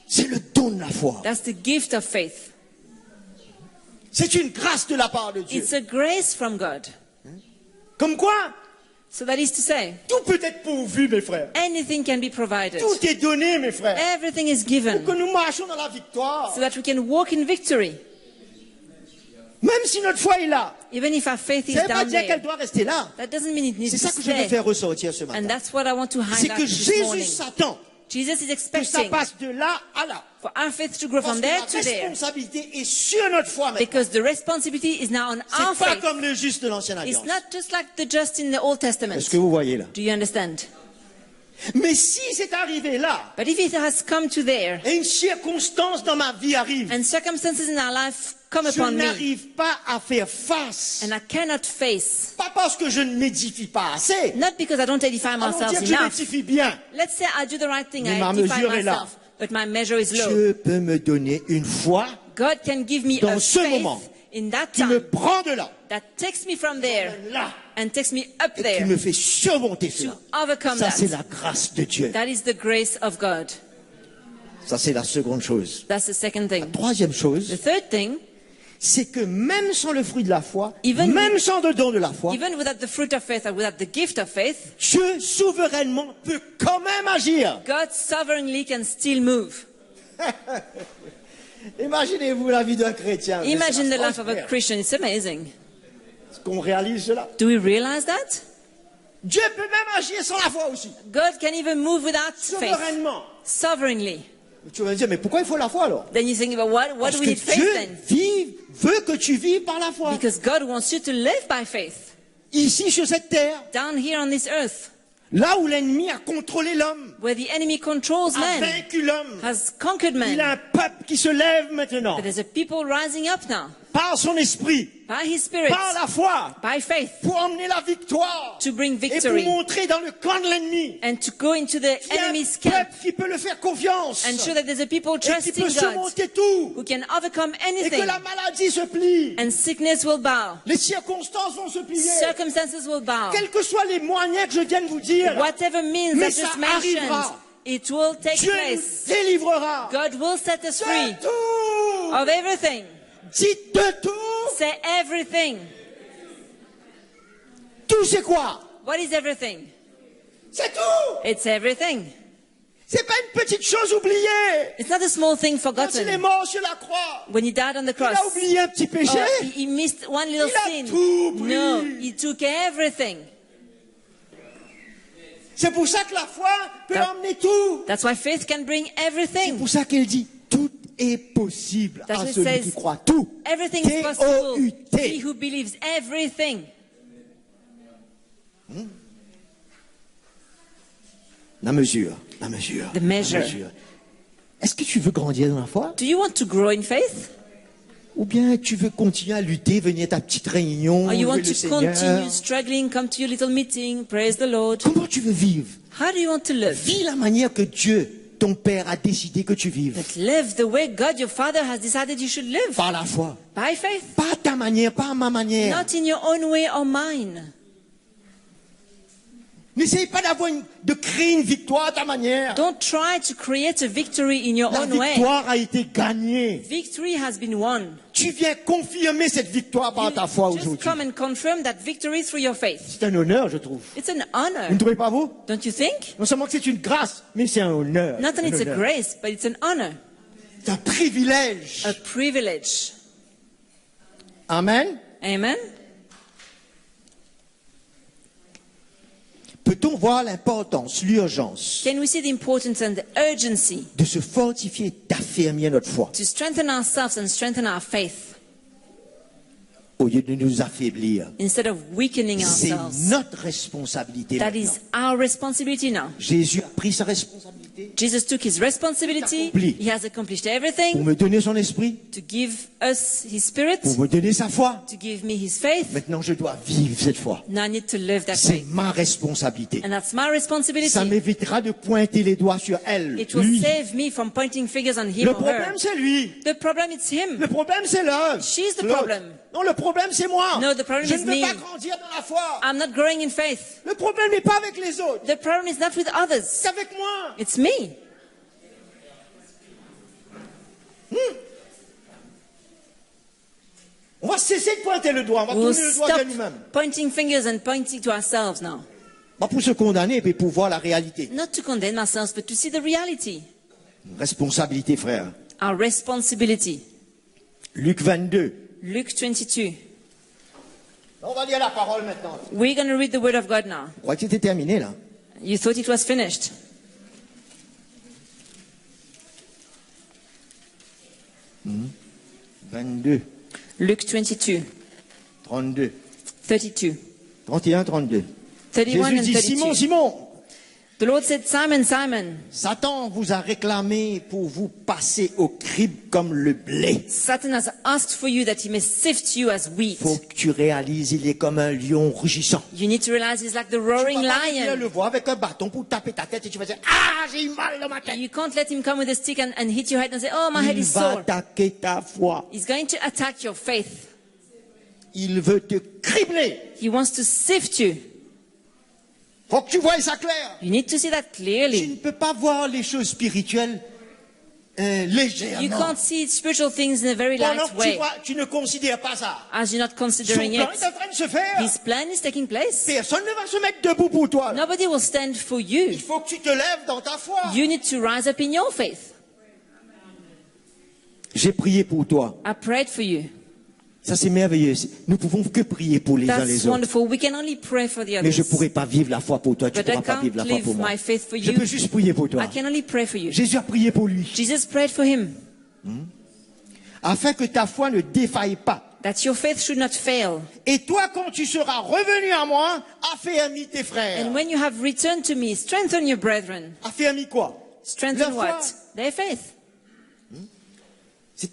C'est le don de la foi. That's the gift of faith. C'est une grâce de la part de Dieu. It's a grace from God. Comme quoi, So that is to say, tout peut être pourvu, mes frères. anything can be provided. Tout est donné, mes frères. Everything is Pour given que nous marchions dans la victoire. so that we can walk in victory. Même Même si notre foi est là, Even if our faith is ça ne veut pas down dire there, qu'elle doit rester là. that doesn't mean it needs C'est to ça que je veux stay. faire ressortir ce And matin. that's what I want to C'est highlight que this Jésus morning. s'attend Jesus is que ça expecting passe de là à là. for our faith to grow Parce from que there la to there. responsabilité est sur notre foi maintenant. Because the responsibility is now on our C'est pas faith. comme le juste de l'Ancienne It's Alliance. not just like the just in the Old Testament. Est-ce que vous voyez là? Do you understand? Mais si c'est arrivé là, But if it has come to there, et une circonstance dans ma vie arrive, and circumstances in our life come je upon me, n'arrive pas à faire face. and I cannot face, Pas parce que je ne m'édifie pas assez. not because I don't edify Allons myself dire que je enough. m'édifie bien. Let's say I do the right thing, Mais I ma edify mesure est là. myself, but my measure is low. Dieu peut me donner une foi God can give me Dans a ce faith moment, in that qui me time prend de là, that takes me from there là, and takes me up et qui there me fait surmonter to cela. overcome Ça, c'est that. la grâce de Dieu. That is the grace of God. Ça, c'est la seconde chose. That's the second thing. Troisième The chose, third thing, c'est que même sans le fruit de la foi, Even même with- sans le don de la foi, even without the fruit of faith or without the gift of faith, Dieu souverainement peut quand même agir. God sovereignly can still move. Imaginez-vous la vie d'un chrétien. Imagine the C'est life of a Christian. It's amazing. Est-ce qu'on réalise cela? Do we realize that? Dieu peut même agir sans la foi aussi. God can even move without faith, Souverainement. sovereignly. Tu vas me dire, mais pourquoi il faut la foi alors? Then you think about what do Parce we que need faith Dieu then? veut que tu vives par la foi. Because God wants you to live by faith. Ici, sur cette terre, Down here on this earth, là où l'ennemi a contrôlé l'homme, where the enemy controls a man, vaincu l'homme, has conquered il a man, un peuple qui se lève maintenant, but there's a people rising up now par son esprit, by his spirit, par la foi, by faith, pour emmener la victoire, to bring et pour victory montrer dans le camp de l'ennemi and to go into the qu'il y a un enemy's camp peuple qui peut le faire confiance, and show that there's a people et qui trusting peut God surmonter tout, who can overcome et anything, que la maladie se plie, and sickness will bow, les circonstances vont se plier, circumstances will bow. quels que soient les moyens que je viens de vous dire, Whatever means Mais I ça just mentioned, arrivera. it will take Dieu place. nous délivrera God will set us free de tout. of everything. Dites de tout. Say everything. Tout c'est quoi? What is everything? C'est tout. It's everything. C'est pas une petite chose oubliée. It's not a small thing Quand il est forgotten. mort sur la croix, When he died on the il a cross, oublié un petit péché. he missed one little Il a sin. tout pris. No, he took everything. C'est pour ça que la foi peut That- emmener tout. That's why faith can bring C'est everything. pour ça qu'elle dit tout est possible That's à what it celui says. qui croit. Tout. Everything is possible. He T-O-U-T. who believes everything. La mesure. La mesure. The measure. La mesure. Est-ce que tu veux grandir dans la foi? Do you want to grow in faith? Ou bien tu veux continuer à lutter, venir à ta petite réunion, Or you louer want le to Seigneur? continue struggling, come to your little meeting, praise the Lord? Comment tu veux vivre? How do you want to live? Vis la manière que Dieu, ton Père, a décidé que tu vives. But live the way God, your Father, has decided you should live. Par la foi. By faith. Pas à ta manière, pas à ma manière. Not in your own way or mine. N'essaye pas de créer une victoire à ta manière. Don't try to create a victory in your La own way. victoire a été gagnée. Victory has been won. Tu viens confirmer cette victoire par ta foi You just aujourd'hui. come and confirm that victory through your faith. C'est un honneur, je trouve. It's an Vous honor, ne trouvez pas vous? don't you think? Non seulement que c'est une grâce, mais c'est un honneur. Not only Un it's a honneur. grace, but it's an honor, C'est un privilège. a privilege. Amen. Amen. Peut-on voir l'importance, l'urgence Can we see the importance and the urgency de se fortifier, d'affermir notre foi, to strengthen ourselves and strengthen our faith au lieu de nous affaiblir? instead of weakening C'est ourselves? notre responsabilité That maintenant. is our responsibility now. Jésus a pris sa responsabilité Jesus took his responsibility. Accompli. He has accomplished pour everything me donner son esprit, to give us his spirit, pour me donner sa foi. to give me his faith. Maintenant, je dois vivre cette foi. Now I need to live that C'est faith. ma responsabilité. And that's my responsibility. Ça m'évitera de pointer les doigts sur elle. It will Lui. save me from pointing fingers on him Le or her. problème, c'est lui. The problem is him. Le problème, c'est l'œuvre. She's the L'autre. problem. Non, le problème, c'est moi. No, the problem je is ne veux me. pas grandir dans la foi. I'm not growing in faith. Le problème n'est pas avec les autres. The problem is not with others. C'est avec moi. It's me. On va cesser de pointer le doigt. On va We'll tourner le doigt stop vers nous-mêmes. pointing fingers and pointing to ourselves now. Pas pour se condamner, mais pour voir la réalité. Not to condemn ourselves, but to see the reality. Responsabilité, frère. Our responsibility. Luc 22, Luke 22. On va lire la parole maintenant. We're going to read the word of God now. Je crois que c'était terminé là. You thought it was finished. Mmh. 22, Luke 22, 32, 32. 31, 32. 31 Jésus and dit, 32. Simon, Simon, The Lord said, Simon, Simon, Satan vous a réclamé pour vous passer au crible comme le blé. Satan has asked for you that he may sift you as wheat. Faut que tu réalises, il est comme un lion rugissant. You need to realize he's like the Tu roaring vas pas venir lion. le voir avec un bâton pour taper ta tête et tu vas dire, ah, j'ai eu mal dans ma tête. You can't let him come with a stick and hit your head and say, oh, my head Il is va sore. attaquer ta foi. He's going to attack your faith. Il veut te cribler. He wants to sift you. Faut que tu vois ça clair. You need to see that Tu clearly. ne peux pas voir les choses spirituelles You légèrement. can't see spiritual things in a very Pendant light que way. tu ne considères pas ça. As you're not Son considering plan est it. en train de se faire. His plan is taking place. Personne ne va se mettre debout pour toi. Nobody will stand for you. Il faut que tu te lèves dans ta foi. You need to rise up in your faith. J'ai prié pour toi. I prayed for you. Ça c'est merveilleux. Nous pouvons que prier pour les uns That's les autres. wonderful. We can only pray for the Mais je ne others. pourrai pas vivre la foi pour toi. Tu ne But I pourras pas can't vivre la foi live pour moi. my faith for Je you. peux juste prier pour toi. I can only pray for you. Jésus a prié pour lui. Jesus prayed for him Afin que ta foi ne défaille pas. that your faith should not fail. Et toi, quand tu seras revenu à moi, affermis tes frères. And when you have returned to me, strengthen your brethren. Affermis quoi? Strengthen La foi. what? Their faith.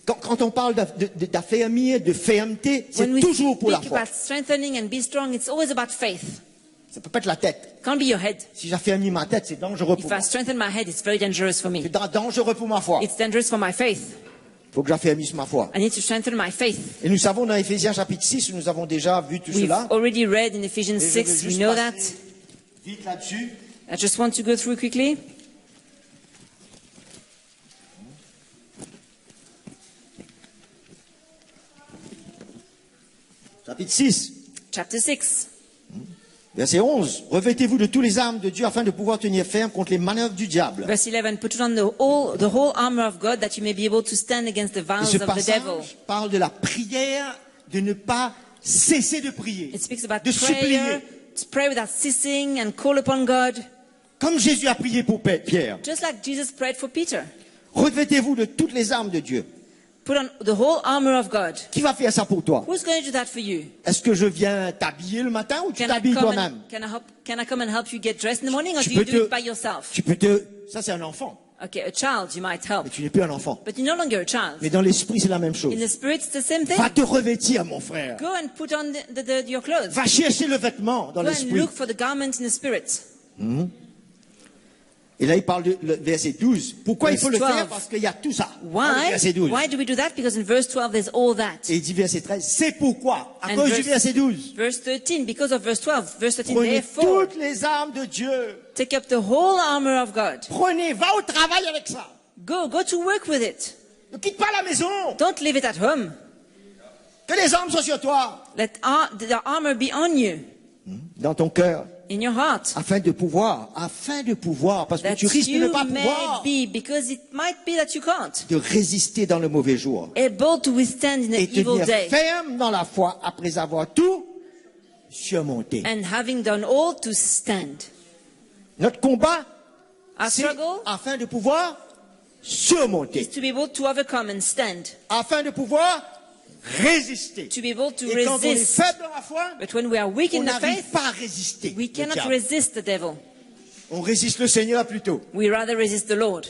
Quand on parle d'affermir, de fermeté, c'est When we toujours pour la speak foi. about strengthening and be strong, it's always about faith. Ça peut pas être la tête. It can't be your head. Si j'affermis ma tête, c'est dangereux If pour I moi. strengthen my head, it's very dangerous for me. C'est dangereux pour ma foi. It's dangerous for my faith. Il faut que j'affermisse ma foi. I need to strengthen my faith. Et nous savons dans Éphésiens chapitre 6, nous avons déjà vu tout We've cela. already read in Ephesians Et je vais 6, we juste know passer that. vite là-dessus. I just want to go through quickly. Chapitre 6, Chapter 6, verset 11. Revêtez-vous de tous les armes de Dieu afin de pouvoir tenir ferme contre les manœuvres du diable. verse 11. Put on the whole armor of God that you may be able to stand against the Et vials ce of the devil. passage parle de la prière, de ne pas cesser de prier, It speaks about de supplier. prayer, to pray without ceasing and call upon God. Comme Jésus a prié pour Pierre. Just like Jesus prayed for Peter. Revêtez-vous de toutes les armes de Dieu. Put on the whole armor of God. Qui va faire ça pour toi? Who's going to do that for you? Est-ce que je viens t'habiller le matin ou tu Can I t'habilles come toi-même? can I come and help you get dressed in the morning, or Tu do you peux do te- it by yourself? Ça c'est un enfant, Okay, a child you might help, mais tu n'es plus un enfant. but you're no longer a child. Mais dans l'esprit c'est la même chose. In the spirit, it's the same thing. Va te revêtir mon frère. Go and put on your clothes. Va chercher le vêtement dans Go and l'esprit. look for the garment in the spirit. Et là il parle de le verset 12. Pourquoi il Verse faut le 12. faire? Parce qu'il y a tout ça. Dans le Why? verset 12. Why do we do that? Because in verse 12 there's all that. Et il dit verset 13. C'est pourquoi, à And cause verse- du verset 12. Verse 13, because of verse 12. Verse 13, Prenez therefore, toutes les armes de Dieu. take up the whole armor of God. Prenez, va au travail avec ça. Go to work with it. Ne quitte pas la maison. Don't leave it at home. Que les armes soient sur toi. Let the armor be on you, Dans ton cœur. in your heart. Afin de pouvoir, parce que That tu risques de ne you pas may pouvoir, be, because it might be that you can't, de résister dans le mauvais jour. able to withstand in Et the evil tenir day. ferme dans la foi après avoir tout surmonté. And having done all, to stand. Notre combat, Our c'est struggle afin de pouvoir surmonter. is to be able to overcome and stand, Afin de pouvoir résister. to be able to Et quand on est resist. faible dans la foi, But when we are weak on in the n'arrive faith, pas à résister. we le cannot diable. resist the devil. On résiste le Seigneur plutôt. We rather resist the Lord.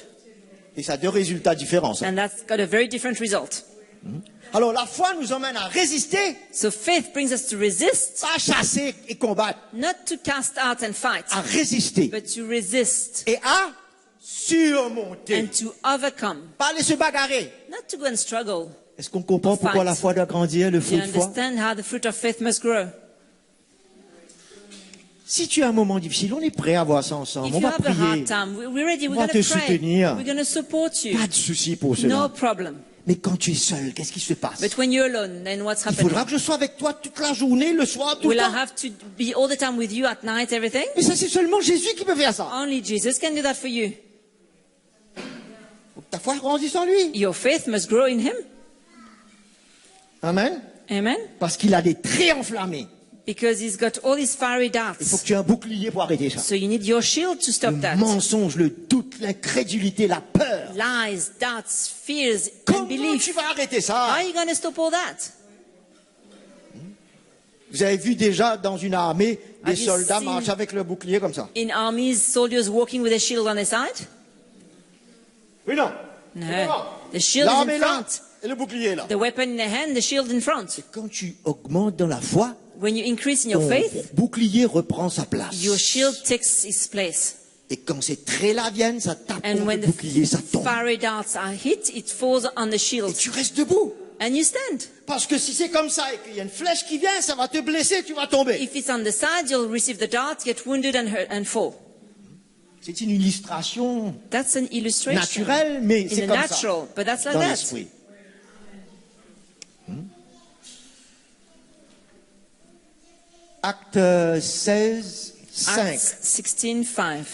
Et ça a deux résultats différents. ça. And that's got a very different result. Alors la foi nous emmène à résister, So faith brings us to resist, pas à chasser et combattre, not to cast out and fight, à résister but to resist et à surmonter. and to overcome. Pas aller se bagarrer. Not to go and struggle. Est-ce qu'on comprend pourquoi la foi doit grandir, le Do fruit you de foi? understand how the fruit of faith must grow? Si tu as un moment difficile, on est prêt à voir ça ensemble. If On you va have a hard prier. time, we're ready. On We're va going te to pray. soutenir. We're going to support you. Pas de souci pour No cela. problem. Mais quand tu es seul, qu'est-ce qui se passe? But when you're alone, then what's Il happening? faudra que je sois avec toi toute la journée, le soir, tout le Will I temps. have to be all the time with you at night, everything? Mais ça, c'est seulement Jésus qui peut faire ça. Only Jesus can do that for you. Faut que ta foi grandisse en lui. Your faith must grow in Him. Amen. Amen? Parce qu'il a des traits enflammés. Because he's got all these fiery Il faut darts. que tu aies un bouclier pour arrêter ça. So you need your shield to stop Le that. mensonge, le doute, l'incrédulité, la peur. Lies, doubts, fears, Comment unbelief. tu vas arrêter How ça? are you going to stop all that? Vous avez vu déjà dans une armée des Have you soldats seen- marcher avec leur bouclier comme ça? In armies, soldiers walking with a shield on their side? Oui, non. No. Comment? The shield is L'armée in là front. et le bouclier là. The weapon in the hand, the shield in front. Quand tu augmentes dans la foi, When you increase in your ton faith, bouclier reprend sa place. your shield takes its place. Et quand ces traits-là viennent, ça tape And contre le when the bouclier, ça tombe. fiery darts are hit, it falls on the Et shield. tu restes debout. And you stand. Parce que si c'est comme ça et qu'il y a une flèche qui vient, ça va te blesser, tu vas tomber. If it's on the side, you'll receive the dart, get wounded and hurt and fall. C'est une illustration That's an illustration. naturelle, mais In c'est the comme natural, but that's ça like dans that. l'esprit. Acte 16, 5. Acts 16:5.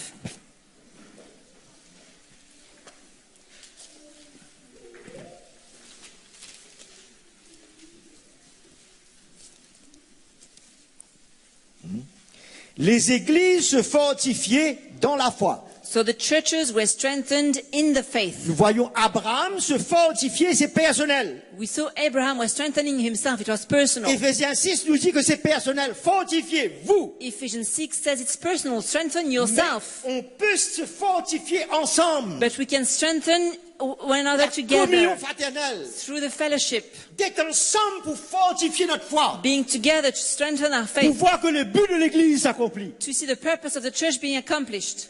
Les églises se fortifiaient dans la foi. So the churches were strengthened in the faith. Nous voyons Abraham se fortifier, c'est personnel. We saw Abraham was strengthening himself. It was personal. Éphésiens 6 nous dit que c'est personnel. Fortifiez-vous. Ephesians 6 says it's personal. Strengthen yourself. On peut se fortifier ensemble. But we can strengthen one another La communion together fraternelle. through the fellowship. D'être ensemble pour fortifier notre foi. Being together to strengthen our Pour faith. voir que le but de l'église s'accomplit. To see the purpose of the church being accomplished.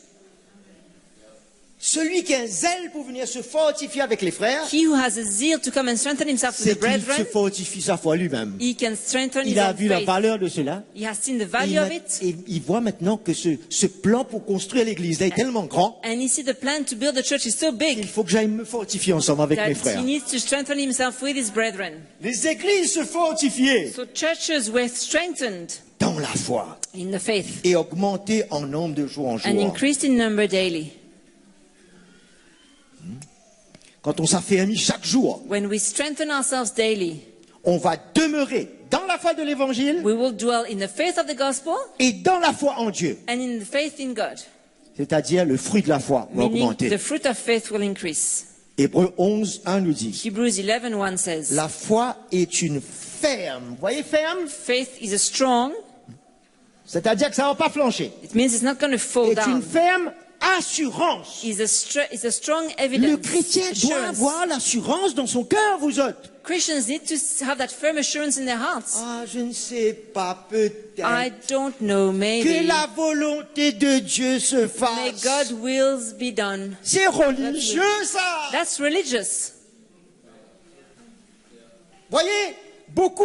Celui qui a un zèle pour venir se fortifier avec les frères, He who has a zeal to come and strengthen himself with c'est the qu'il se brethren, fortifie sa foi lui-même. he can strengthen his Il a own vu la faith. valeur de cela. He has seen the Et value of it. il voit maintenant que ce plan pour construire l'église là est tellement grand And he sees the plan to build the church is so qu'il big faut que j'aille me fortifier ensemble avec that mes he frères. needs to strengthen himself with his brethren. Les églises se fortifiaient So churches were strengthened dans la foi in the faith et augmentaient en nombre de jours en and jour. increased in number daily. Quand on s'affermit chaque jour, When we strengthen ourselves daily, on va demeurer dans la foi de l'évangile we will dwell in the faith of the gospel et dans la foi en Dieu. and in the faith in God. C'est-à-dire le fruit de la foi va Meaning augmenter. the fruit of faith will increase. Hébreux 11, 1 nous dit, Hebrews 11:1 says, la foi est une ferme. Vous voyez ferme? faith is a strong, C'est-à-dire que ça ne va pas flancher. it means it's not going to fall C'est une down. ferme assurance. Is a strong Le evidence. chrétien doit assurance. avoir l'assurance dans son cœur, vous autres. Christians need to have that firm assurance in their hearts. Ah, je ne sais pas, peut-être. I don't know, Que maybe. la volonté de Dieu se May fasse. God's wills be done. C'est religieux, ça. That's religious. Voyez, beaucoup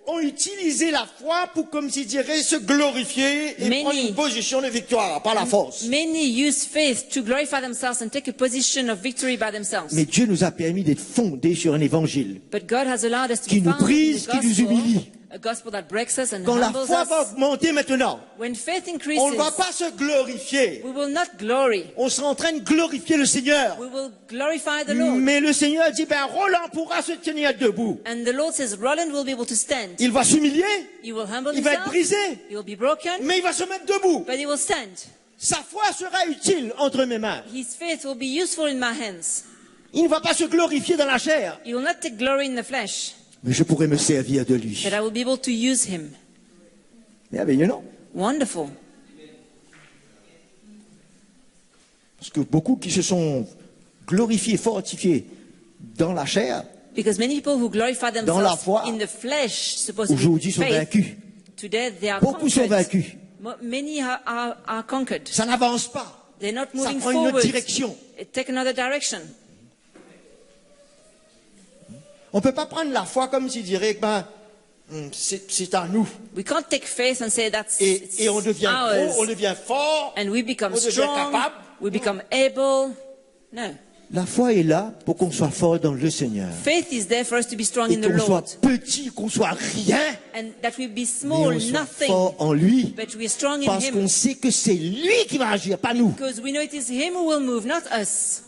ont utilisé la foi pour, comme s'ils diraient, se glorifier et Many- prendre une position de victoire par la force. Many use faith to glorify themselves and take a position of victory by themselves. Mais Dieu nous a permis d'être fondés sur un évangile. But God has allowed us to Qui be nous found in brise, the qui nous gospel, humilie. a gospel that breaks us and Quand la humbles foi va us. augmenter maintenant, When faith on ne increases, va pas se glorifier. we will not glory. On sera en train de glorifier le Seigneur. We will glorify the Lord. Mais le Seigneur dit, ben Roland pourra se tenir debout. And the Lord says, Roland will be able to stand. Il va s'humilier, He will humble il va être himself. brisé, He will be broken, mais il va se mettre debout. but he will stand. Sa foi sera utile entre mes mains. His faith will be useful in my hands. Il ne va pas se glorifier dans la chair, He will not take glory in the flesh, mais je pourrai me servir de lui. but I will be able to use him. Merveilleux, non? Wonderful. Parce que beaucoup qui se sont glorifiés, fortifiés dans la chair, Because many people who glorify Dans la themselves foi, in the flesh, supposedly aujourd'hui sont faith, vaincus. today they are Beaucoup sont conquered. vaincus. Many are conquered. Ça n'avance pas. They're not Ça moving prend une autre forward. direction. Take another direction. On ne peut pas prendre la foi comme s'il dirait, ben, c'est à nous. We can't take faith and say that's Et on devient ours. gros, on devient fort. And we become on devient strong. capable. We become able. No. La foi est là pour qu'on soit fort dans le Seigneur. Faith is there for us to be strong Et in the qu'on Lord. soit petit, qu'on soit rien, And that we be mais small, on soit nothing. fort en lui. But we are strong in Parce qu'on Him. sait que c'est lui qui va agir, pas nous. Because we know it is Him who will move, not us.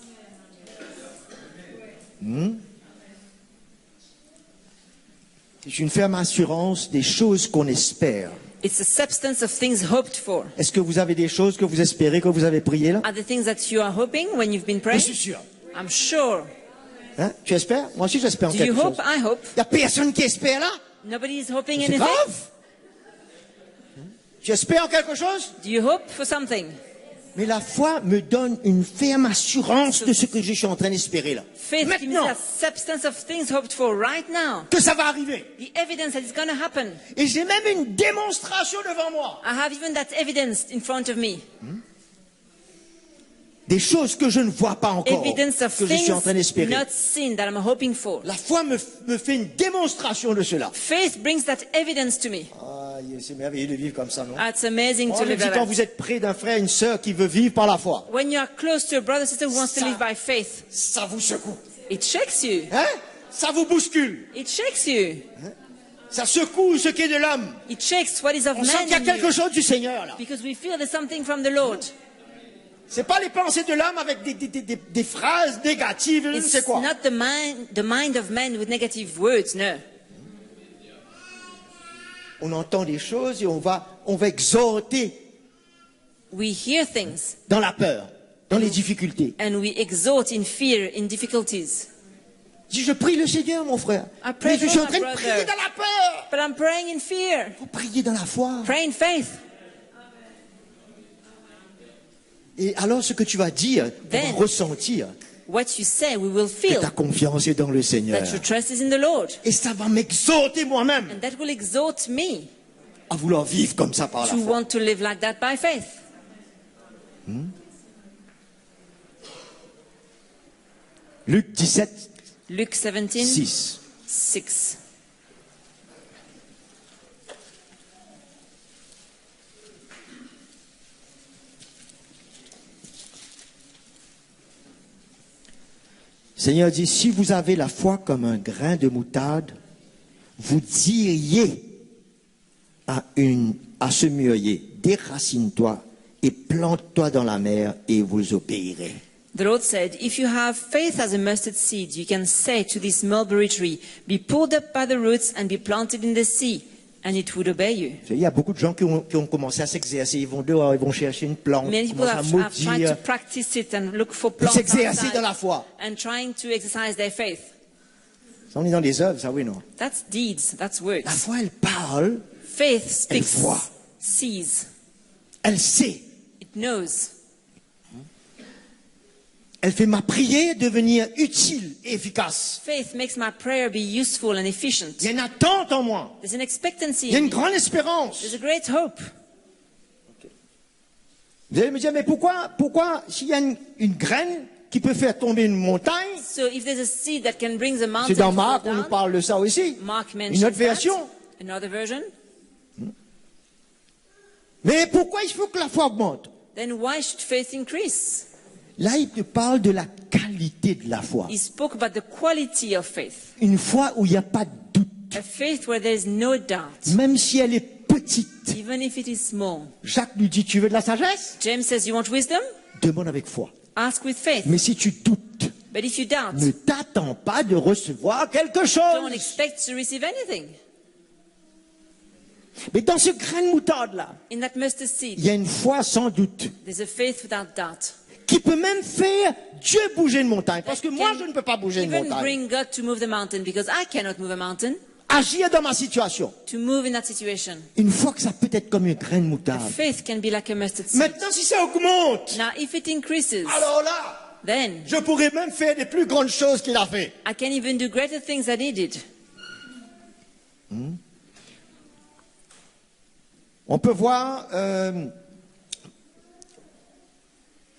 C'est une ferme assurance des choses qu'on espère. It's the substance of things hoped for. Est-ce que vous avez des choses que vous espérez, que vous avez priées là? Are the things that you are hoping when you've been Je praying? suis sûr. I'm sure. Hein? Tu espères? Moi aussi j'espère en Do quelque you chose. hope? I hope. Il n'y a personne qui espère là? Nobody is hoping C'est anything. grave. Tu espères en quelque chose? Do you hope for something? Mais la foi me donne une ferme assurance de ce que je suis en train d'espérer là. Faith gives me Maintenant, that substance of things hoped for right now. que ça va arriver. The evidence that it's going to happen. Et j'ai même une démonstration devant moi. I have even that evidence in front of me. Des choses que je ne vois pas encore, Evidence of que je suis en train things d'espérer. not seen that I'm hoping for. La foi me fait une démonstration de cela. Faith brings that evidence to me. Ah, c'est merveilleux de vivre comme ça, non? It's amazing Oh, to je live dis like quand that. vous êtes près d'un frère, une sœur qui veut vivre par la foi, When you are close to a brother or sister who wants to Ça- live by faith, ça vous secoue. it shakes you. Hein? Ça vous bouscule. It shakes you. Ça secoue ce qui est de l'âme. It shakes what is of On sent man qu'il y a in quelque you. chose du Seigneur là. Because we feel there's something from the Lord. C'est pas les pensées de l'âme avec des phrases négatives, je ne sais It's quoi. not the mind of man with negative words, no. On entend des choses et on va exhorter We hear things dans la peur, dans les difficultés. and we exhort in fear, in difficulties. Si je prie le Seigneur, mon frère, I pray mais je for suis en my train de brother. prier dans la peur. But I'm praying in fear. Il faut prier dans la foi. Pray in faith. Et alors, ce que tu vas dire, on va Then- ressentir What you say, we will que feel ta confiance est dans le Seigneur. that your trust is in the Lord. Et ça va m'exhorter moi-même And that will exhort me à vouloir vivre comme ça par la to foi. want to live like that by faith. Luc 17, Luke 17, 6. 6. Seigneur dit, si vous avez la foi comme un grain de moutarde, vous diriez à ce mûrier, déracine-toi et plante-toi dans la mer et vous obéirez. The Lord said, if you have faith as a mustard seed, you can say to this mulberry tree, be pulled up by the roots and be planted in the sea, and it would obey you. Il y a beaucoup de gens qui ont commencé à s'exercer, ils vont dehors, ils vont chercher une plante, Many ils people commencent à have tried to maudire, practice it and look for pour plants s'exercer outside dans la foi. and trying to exercise their faith. Ça, on est dans des œuvres, ça oui, non. That's deeds, that's La words. foi, elle parle, Faith speaks, voit. sees, elle sait. it knows. Elle fait ma prière devenir utile et efficace. Faith makes my prayer be useful and efficient. Il y a une attente en moi. There's an expectancy. Il y a in une me. grande espérance. There's a great hope. Vous allez me dire, mais pourquoi s'il y a une graine qui peut faire tomber une montagne, So if there's a seed that can bring the mountain c'est dans to Marc, fall on nous down, parle de ça aussi. Mark Une mentions autre version. that. Another version. Mais pourquoi il faut que la foi augmente? Then why should faith increase? Là, il te parle de la qualité de la foi. He spoke about the quality of faith. Une foi où il n'y a pas de doute. A faith where there is no doubt, Même si elle est petite. even if it is small. Jacques nous dit, tu veux de la sagesse? James says, you want wisdom? Demande avec foi. Ask with faith. Mais si tu doutes, But if you doubt, ne t'attends pas de recevoir quelque don't chose. expect to receive anything. Mais dans ce grain de moutarde-là, In that mustard il seed, y a une foi sans doute there's a faith without doubt. qui peut même faire Dieu bouger une montagne. Parce que moi, Can je ne peux pas bouger une even montagne. bring God to move the mountain, because I cannot move a mountain. Agir dans ma situation. To move in that situation, Une fois que ça peut être comme une grain de a moutarde. faith can be like a mustard seed. Maintenant, si ça augmente, Now, if it increases, alors là, then je pourrais même faire des plus grandes choses qu'il a fait. I can even do greater things than he did. On peut voir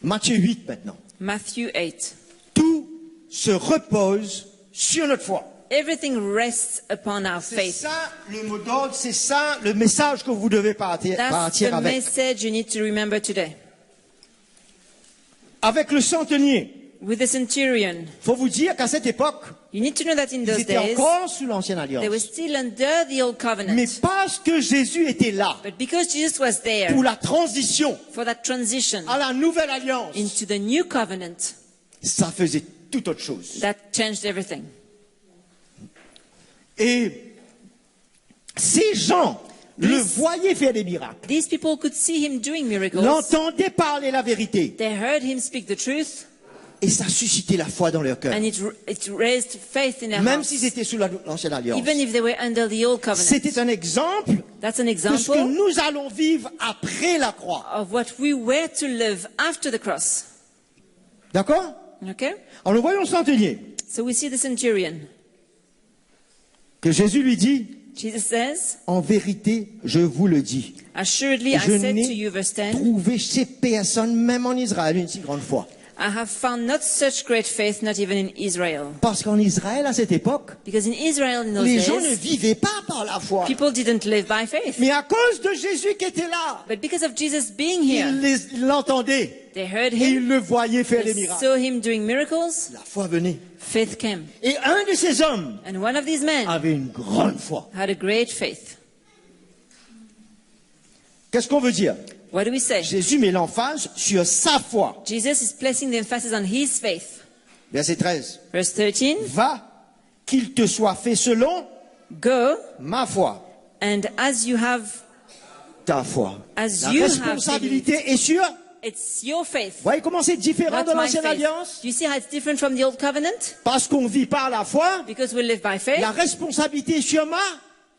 Matthieu 8 maintenant. Matthew 8. Tout se repose sur notre foi. Everything rests upon our C'est faith. ça le mot d'ordre, c'est ça le message que vous devez That's partir the avec. message you need to remember today. Avec le centenier, With the centurion, il faut vous dire qu'à cette époque, you need to know that in ils those étaient days, encore sous l'ancienne alliance. they were still under the old Mais covenant. parce que Jésus était là But because Jesus was there pour la transition for that transition à la nouvelle alliance, into the new covenant, ça faisait tout autre chose. that changed everything. Et Ces gens le voyaient faire des miracles, These people could see him doing miracles. l'entendaient parler la vérité, They heard him speak the truth, et ça suscitait la foi dans leur cœur, and it raised faith in their même hearts. s'ils étaient sous l'ancienne alliance. Even if they were under the old covenant. C'était un exemple That's an de ce que example nous allons vivre après la croix. of what we were to live after the cross. D'accord? Okay? Alors nous voyons le centenier, So we see the centurion. que Jésus lui dit, Jesus says, en vérité, je vous le dis, assuredly I je said to you, n'ai verse 10, trouvé chez personne, même en Israël, une si grande foi. I have found not such great faith, not even in Israel. Parce qu'en Israël, à cette époque, Because in Israel, in those les gens ne days, vivaient pas par la foi. people didn't live by faith. Mais à cause de Jésus qui était là, But because of Jesus being here, ils l'entendaient they heard et ils him, le voyaient faire des they miracles. saw him doing miracles, La foi venait. faith came. Et un de ces hommes And one of these men avait une grande foi. had a great faith. Qu'est-ce qu'on veut dire? What do we say? Jésus met l'emphase sur sa foi. Jesus is placing the emphasis on his faith. Verset 13. Verse 13, Va, qu'il te soit fait selon go, ma foi. and as you have, Ta foi. As La you have responsabilité est sur. it's your faith. Vous voyez comment c'est différent Not de my l'ancienne faith. alliance? Do you see how it's different from the old covenant? Parce qu'on vit par la foi, Because we live by faith. la responsabilité est sur ma.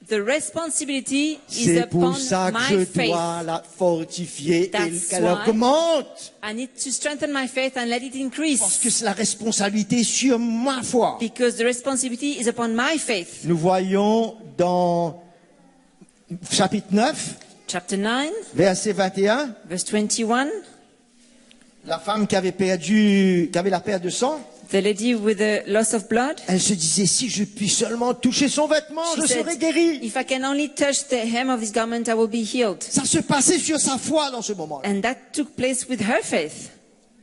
The responsibility is C'est upon pour ça que my je faith. dois la fortifier et That's qu'elle why augmente. I need to strengthen my faith and let it Parce increase. que c'est la responsabilité sur ma foi. Because the responsibility is upon my faith. Nous voyons dans chapitre 9, Chapter 9, verset 21, verse 21. la femme qui avait la perte de sang, The lady with the loss of blood. elle se disait, si je puis seulement toucher son vêtement, She je said, serai guérie. if I can only touch the hem of this garment, I will be healed. Ça se passait sur sa foi dans ce moment-là. And that took place with her faith.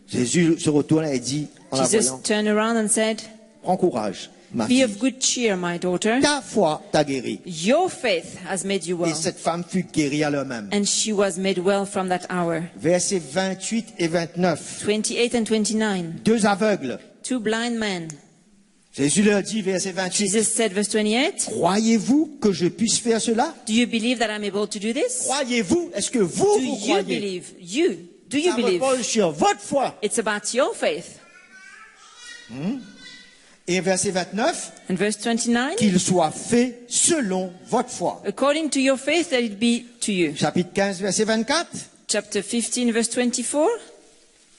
Jésus se retourne et dit, en la Jesus voyant, turned around and said, prends courage, ma be fille. of good cheer, my daughter. Ta foi t'a guéri. Your faith has made you Et well. cette femme fut guérie à l'heure même. And she was made well from that hour. Versets 28 et 29. 28 and 29. Deux aveugles. Two blind men. Jésus leur dit, verset 28, Jesus said, verse 28, croyez-vous que je puisse faire cela? do you believe that I'm able to do this? Croyez-vous? Est-ce que vous, Do vous you croyez? believe? You. Do you Ça believe? repose sur votre foi. It's about your faith. Et verset 29, And verse 29, qu'il soit fait selon votre foi. according to your faith, that it be to you. Chapitre 15, verset 24. Chapter 15, verse 24.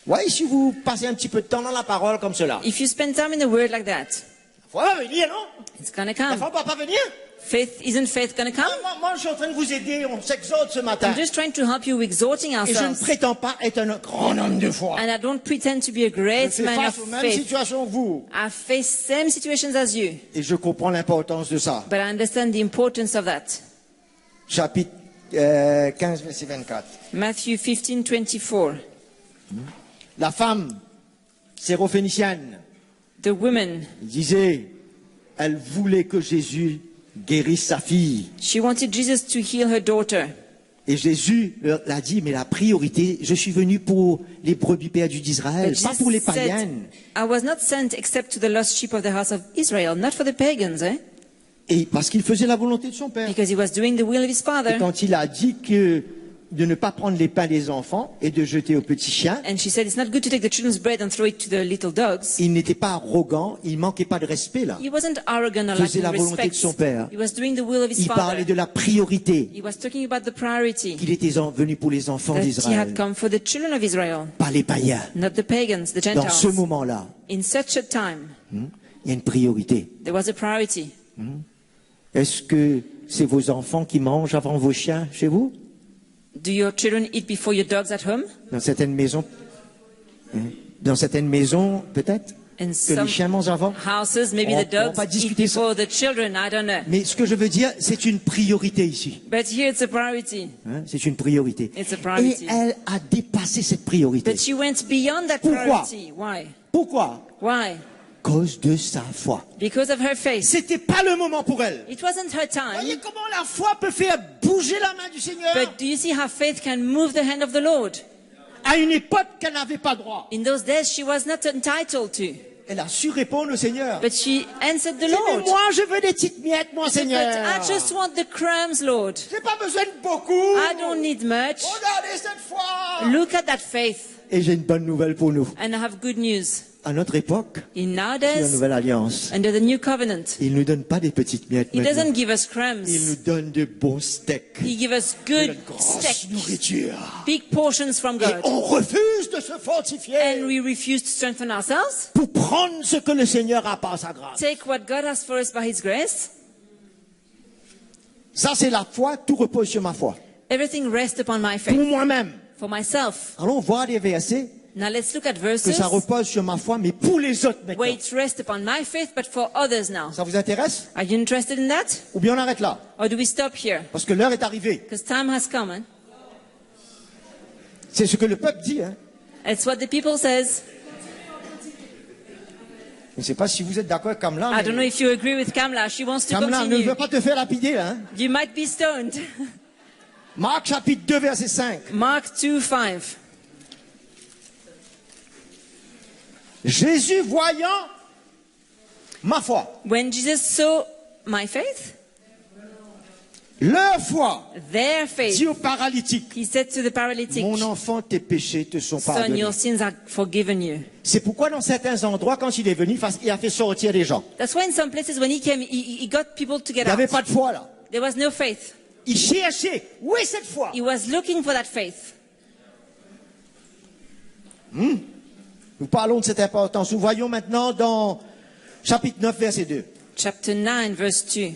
Ouais, si vous passez un petit peu de temps dans la parole comme cela. If you spend time in the word like that, La foi va venir, non? it's gonna La come. foi va pas venir? Isn't faith gonna come? Moi, je suis en train de vous aider, on s'exhorte ce matin. I'm just trying to help you exhorting Et je ne ourselves. prétends pas être un grand homme de foi. And I don't pretend to be a Je great fais man face of aux mêmes faith. situations que vous. I face same situations as you, Et je comprends l'importance de ça. but I understand the importance of that. Chapitre 15, verset 24. Matthew 15, 24. La femme syrophénicienne The woman, disait, elle voulait que Jésus guérisse sa fille. she wanted Jesus to heal her daughter. Et Jésus leur a dit, mais la priorité, je suis venu pour les brebis perdues d'Israël, But pas Jesus pour les said, païennes. I was not sent except to the lost sheep of the house of Israel, not for the pagans, Et parce qu'il faisait la volonté de son père. because he was doing the will of his Et father. quand il a dit que de ne pas prendre les pains des enfants et de jeter aux petits chiens, And she said, it's not good to take the children's bread and throw it to the little dogs. il n'était pas arrogant, il manquait pas de respect là. He wasn't arrogant or Faisait lacking la volonté respect. de son père. He was doing the will of his Il parlait father. de la priorité, He was talking about the priority qu'il était venu pour les enfants that he d'Israël, had come for the children of Israel, pas les païens. not the pagans, the Dans ce Gentiles. moment-là, In such a time, il y a une priorité. there was a priority. Est-ce que c'est vos enfants qui mangent avant vos chiens chez vous? Do your children eat before your dogs at home? Dans certaines maisons, dans certaines maisons, peut-être In que some les chiens mangent avant. houses, maybe On- the on va dogs pas eat discuter ça. before the children, I don't know. Mais ce que je veux dire, c'est une priorité ici. But here it's a priority. Hein, c'est une priorité. It's a priority. Et elle a dépassé cette priorité. But she went beyond that Pourquoi? priority. Why? Pourquoi? Why? À cause de sa foi. Because of her faith. C'était pas le moment pour elle. It wasn't her Voyez time. comment la foi peut faire bouger la main du Seigneur But do you see how faith can move the hand of the Lord? à une époque qu'elle n'avait pas droit. In those days, she was not entitled to. elle a su répondre au Seigneur. But she answered the Mais Lord. moi, je veux des petites miettes, moi, She said, but Seigneur. I just want the crumbs, Lord. J'ai pas besoin de beaucoup. I don't need much. Regardez cette foi. Look at that faith. Et j'ai une bonne nouvelle pour nous. And I have good news. À notre époque, In sur la nowadays, Nouvelle Alliance, under the new covenant, il ne nous donne pas des petites miettes He maintenant. doesn't give us Il crumbs. nous donne de bons steaks. He gives us De good la grosse steak, nourriture. big portions from Et God. on refuse de se And fortifier we refuse to strengthen ourselves. pour prendre ce que le Seigneur a par sa grâce. Take what God has for us by His grace. Ça, c'est la foi. Tout repose sur ma foi. Everything rests upon my Pour faith. moi-même. For myself. Allons voir des versets Now let's look at que verses ça repose sur ma foi, mais pour les autres where maintenant. it rests upon my faith, but for others now. Ça vous intéresse? Are you interested in that? Ou bien on arrête là? Or do we stop here? Parce que l'heure est arrivée. Because time has come. Eh? C'est ce que le peuple dit. Hein? It's what the people says. Je ne sais pas si vous êtes d'accord avec Kamla. I don't know if you agree with Kamla. She wants to Kamla ne continue. veut pas te faire lapider. Là, hein? You might be stoned. Marc chapitre 2, verset 5. Mark 2:5. Jésus voyant ma foi. When Jesus saw my faith, Leur foi their faith, dit au paralytique, he said to the paralytic, mon enfant, tes péchés te sont son, pardonnés. your sins are forgiven you. C'est pourquoi dans certains endroits, quand il est venu, il a fait sortir des gens. That's why in some places when he came, he got people to Il get n'y avait out. pas de foi là. There was no faith. Il cherchait. Où est cette foi? He was looking for that faith. Nous parlons de cette importance. Nous voyons maintenant dans chapitre 9, verset 2. Chapter 9, verse 2.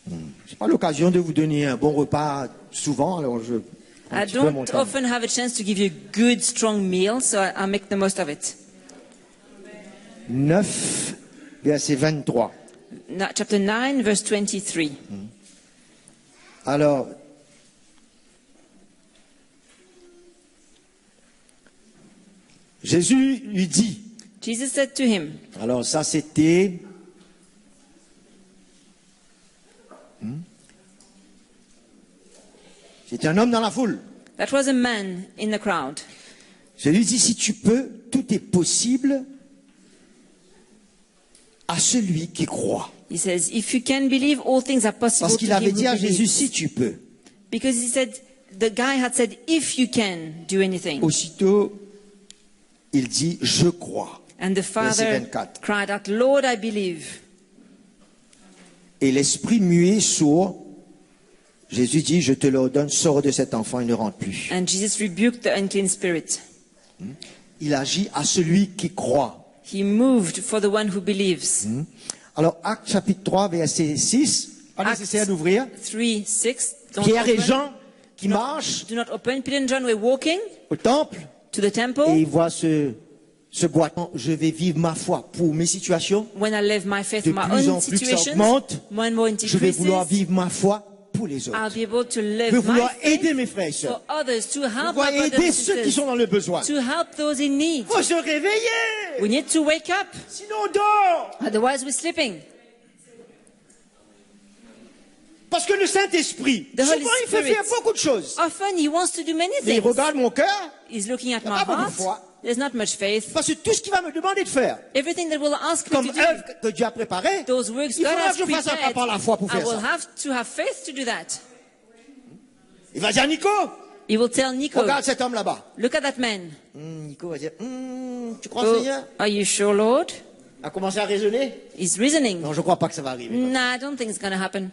Je n'ai pas l'occasion de vous donner un bon repas souvent, alors je prends un I petit peu mon don't temps. often have a chance to give you a good, strong meal, so I make the most of it. 9, verset 23. Chapter 9, verse 23. Alors, Jésus lui dit, Jesus said to him, alors ça c'était c'était un homme dans la foule. that was a man in the crowd. Je lui dis, si tu peux, tout est possible à celui qui croit. He says, if you can believe, all things are possible Parce to qu'il him avait who dit à Jésus, believes. si tu peux. Because he said, the guy had said, if you can do anything. Aussitôt, il dit, je crois. And the father 24. cried out, Lord, I believe. Et l'esprit muet, sourd, Jésus dit, je te l'ordonne, sors de cet enfant et ne rentre plus. And Jesus rebuked the unclean spirit. Il agit à celui qui croit. He moved for the one who believes. Alors, Acte chapitre 3, verset 6, pas Actes nécessaire d'ouvrir. 3:6. Don't Pierre et open. Jean qui marchent Do not open. Peter and John were walking au temple to the temple. et ils voient ce boîton. Je vais vivre ma foi pour mes situations. When I live my faith De in my plus en own plus que ça situations, augmente, more and more it Je vais vouloir increases, vivre ma foi pour les autres. I'll be able to Je vais live my vouloir faith aider mes frères et for sœurs. others, to Je help vouloir my brothers aider and ceux qui sisters, sont dans le besoin. to help those in need. Il faut se réveiller. We need to wake up, Sinon on dort. otherwise we're sleeping. Parce que le Saint-Esprit, The souvent Holy il fait Spirit. faire beaucoup de choses. Often he wants to do many Mais il things. regarde mon cœur, He's looking at Il y a my pas beaucoup de heart. foi. There's not much faith. parce que tout ce qu'il va me demander de faire, Everything that will ask me comme to do, œuvre que Dieu a préparée, those works il God faudra has que je fasse un pas prepared, par la foi pour I faire will ça. have to have faith to do that. Il va dire, Nico, He will tell Nico, regarde cet homme là-bas. look at that man. Nico va dire, tu crois Oh, Seigneur? are you sure, Lord? A commencé à raisonner. He's reasoning. Non, je ne crois pas que ça va arriver. Nah, I don't think it's going to happen.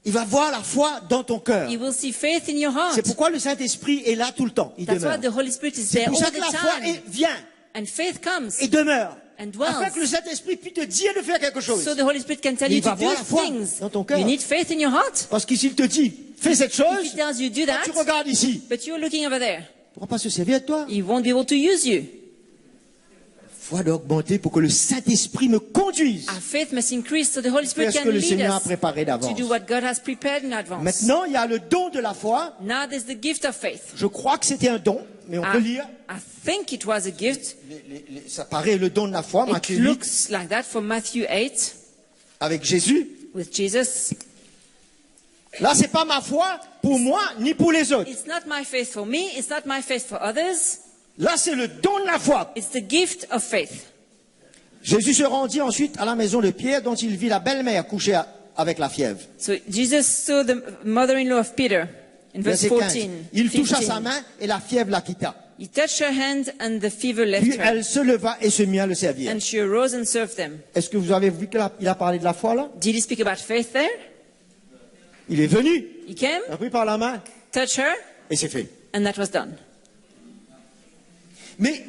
Il va voir la foi dans ton cœur. You will see faith in your heart. C'est pourquoi le Saint-Esprit est là tout le temps. Il That's demeure. why the Holy Spirit is C'est there pour all ça que la the foi time. vient And faith comes. et demeure. And dwells. Afin que le Saint-Esprit puisse te dire de faire quelque chose. So the Holy Spirit can tell Mais you il va to do voir la foi things. dans ton cœur. You need faith in your heart. Parce que s'il te dit, fais cette If chose, he tells you do tu that, regardes ici. but you're looking over there, Il ne pourra pas se servir de toi. he won't be able to use you. Foi doit augmenter pour que le Saint-Esprit me conduise. Our faith must increase so the Holy Spirit Faire ce can que le lead Seigneur a us préparé to d'avance. do what God has prepared in advance. Maintenant, il y a le don de la foi. Now there's the gift of faith. Je crois que c'était un don, mais on peut lire. I think it was a gift. Ça paraît le don de la foi, It Matthieu 8, looks like that from Matthew 8 avec Jésus. with Jesus. Là, c'est pas ma foi pour moi ni pour les autres. It's not my faith for me, it's not my faith for others. Là, c'est le don de la foi. It's the gift of faith. Jésus se rendit ensuite à la maison de Pierre, dont il vit la belle-mère couchée avec la fièvre. So Jesus saw the mother-in-law of Peter in verse Verset 15. 14. Il toucha 15. sa main et la fièvre la quitta. He touched her hand and the fever left Puis her. elle se leva et se mit à le servir. And she arose and served them. Est-ce que vous avez vu qu'il a parlé de la foi là? Did he speak about faith there? Il est venu, He came, il a pris par la main touched her, et c'est fait. and that was done. Mais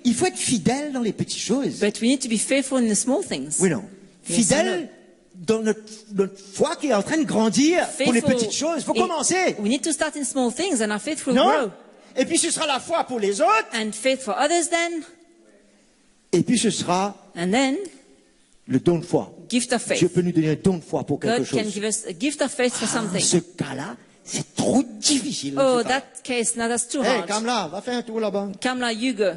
il faut être fidèle dans les petites choses. But we need to be faithful in the small things. Oui, non. Yes, Fidèle dans notre foi qui est en train de grandir pour les Faithful petites choses. Il faut in- commencer. We need to start in small things and our faith will Non? grow. Et puis ce sera la foi pour les autres. And faith for others then, Et puis ce sera and then le don de foi. gift of Dieu faith. peut nous donner un don de foi pour quelque God can chose. give us a gift of faith for Ah, something. ce cas-là, c'est trop difficile. Oh, ce cas-là. that case, now that's too Hey, hard. Kamla, va faire un tour là-bas. Kamla, you go.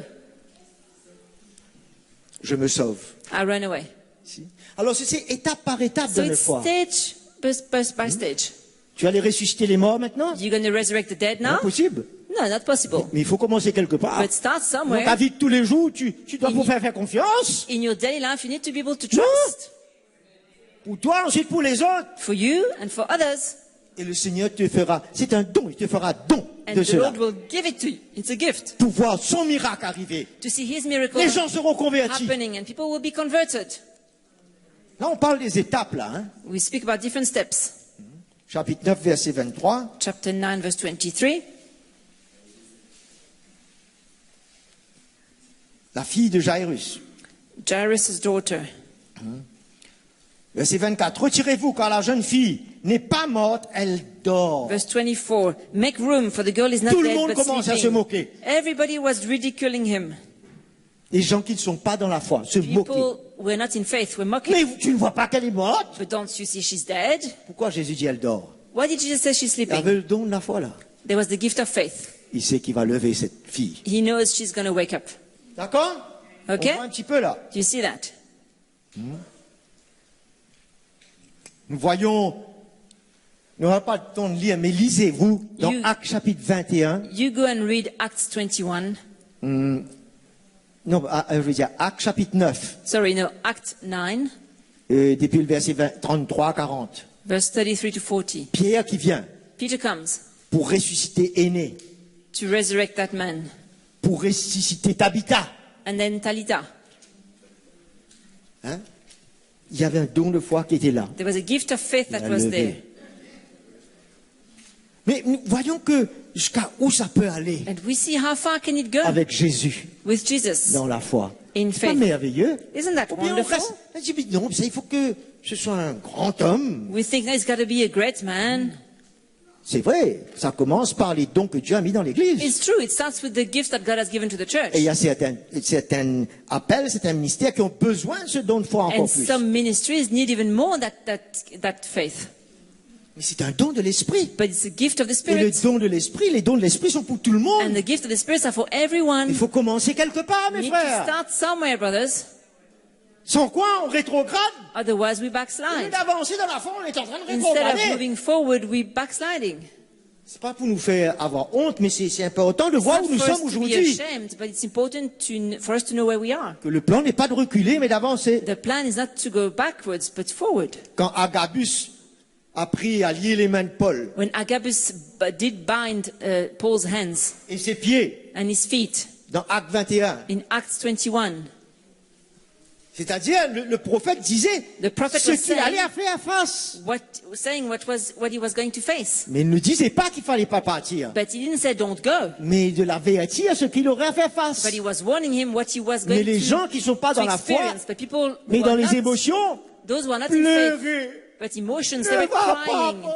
Je me sauve. I run away. Si. Alors, c'est étape par étape So dans la it's foi. stage by stage. Tu vas aller ressusciter les morts maintenant? You're going to resurrect the dead now? Impossible. No, not possible. Mais il faut commencer quelque part. But start Dans somewhere. ta vie de tous les jours, tu dois pouvoir faire confiance. In your daily life, you need to be able to Non. trust. Pour toi, ensuite pour les autres. For you and for others. Et le Seigneur te fera, c'est un don, il te fera don And de the cela. Lord will give it to you. It's a gift. Pour voir son miracle arriver. To see His miracle Les gens seront convertis. happening and people will be converted. Là, on parle des étapes, là. Hein. We speak about different steps. Chapitre 9, verset 23. Chapter 9, verse 23. La fille de Jairus. Jairus' daughter. Verset 24. Retirez-vous, car la jeune fille n'est pas morte, elle dort. Verse 24. Make room, for the girl is not Tout le dead monde but commence à se sleeping. moquer. Everybody was ridiculing him. Les gens qui ne sont pas dans la foi se moquent. People were not in faith, were mocking. Mais tu ne vois pas qu'elle est morte? But don't you see she's dead? Pourquoi Jésus dit elle dort? Why did Jesus say she's Il sleeping? avait le don de la foi, là. There was the gift of faith. Il sait qu'il va lever cette fille. He knows she's going to wake up. D'accord? Ok. On voit un petit peu, là. Do you see that? Nous voyons, nous n'aurons pas le temps de lire, mais lisez-vous dans You- Actes chapitre 21. You go and read Acts 21. Non, je veux dire Actes chapitre 9, Sorry, no, Acts 9, depuis le verset 33 40. verse 33 to 40. Pierre qui vient Peter comes pour ressusciter Aîné, to resurrect that man. pour ressusciter Tabitha. And then Talitha. Hein? Il y avait un don de foi qui était là. There was a gift of faith that Il a was levé. there. Mais nous voyons que jusqu'à où ça peut aller And we see how far can it go avec Jésus with Jesus dans la foi. in C'est pas faith. merveilleux. Isn't that Ou bien on wonderful? reste- on dit, mais non, ça, il faut que ce soit un grand homme. We think that it's got to be a great man. C'est vrai, ça commence par les dons que Dieu a mis dans l'Église. It's true. It starts with the gifts that God has given to the church. Et il y a certains appels, certains ministères qui ont besoin de ce don de foi encore And plus. some ministries need even more that faith. Mais c'est un don de l'Esprit. But it's a gift of the Et le Spirit. don de l'Esprit, les dons de l'Esprit sont pour tout le And monde. the gift of the Spirit are for everyone. Il faut commencer quelque part, We mes need to frères. start somewhere, brothers. Sans quoi, on rétrograde. Otherwise, we Au lieu backslide. d'avancer dans la foi, on est en train de Instead of rétrograder. moving forward, we backsliding. C'est pas pour nous faire avoir honte, mais c'est important de It's voir not où nous for us sommes to be aujourd'hui. ashamed, but it's important for us to know where we are. Que le plan n'est pas de reculer, mais d'avancer. The plan is not to go backwards, but forward. Quand Agabus a pris à lier les mains de Paul When Agabus did bind Paul's hands et ses pieds and his feet dans Acte 21, in Acts 21, c'est-à-dire le prophète disait The prophet ce was qu'il saying- allait faire face. saying what he was going to face. Mais il ne disait pas qu'il fallait pas partir, But he didn't say don't go. mais de l'avertir ce qu'il aurait à faire face. But he was warning him what he was Mais going les gens qui ne sont pas to dans la foi, experience. But people mais who dans are les not, émotions, those who are not in faith, pleurez. but emotions, Ne they were va pas, crying. Paul.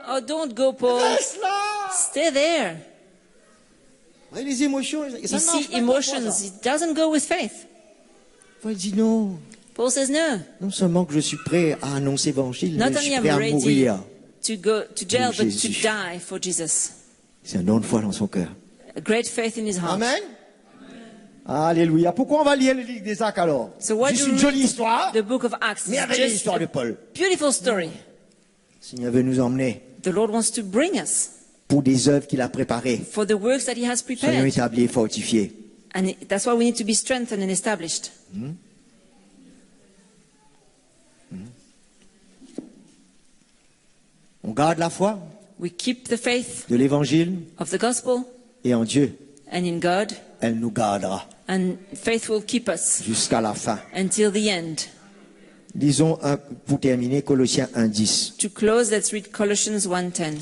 Oh, don't go, Paul. Reste là. Stay there. Ouais, les émotions, ça You ne marche see, pas comme ça. emotions, it doesn't go with faith. Paul dit non. Paul says no. Non seulement que je suis prêt à annoncer l'évangile, Not mais je only suis I'm prêt à ready mourir. to go to jail, Pour but to Jésus. die for Jesus. C'est un don de foi dans son cœur. A great faith in his heart. Amen. Alléluia. Pourquoi on va lire le livre des Actes alors? So why Juste do une we jolie read histoire, the book of Acts? mais It's avec just l'histoire de a Paul. beautiful story. Le Seigneur veut nous emmener The Lord wants to bring us pour des œuvres qu'il a préparées. for the works that He has Soyons prepared. établis et fortifiés. And that's why we need to be strengthened and established. On garde la foi We keep the faith de l'évangile of the gospel et en Dieu, and in God, elle nous gardera and faith will keep us jusqu'à la fin. until the end. Lisons pour terminer Colossiens 1:10. To close, let's read Colossians 1:10.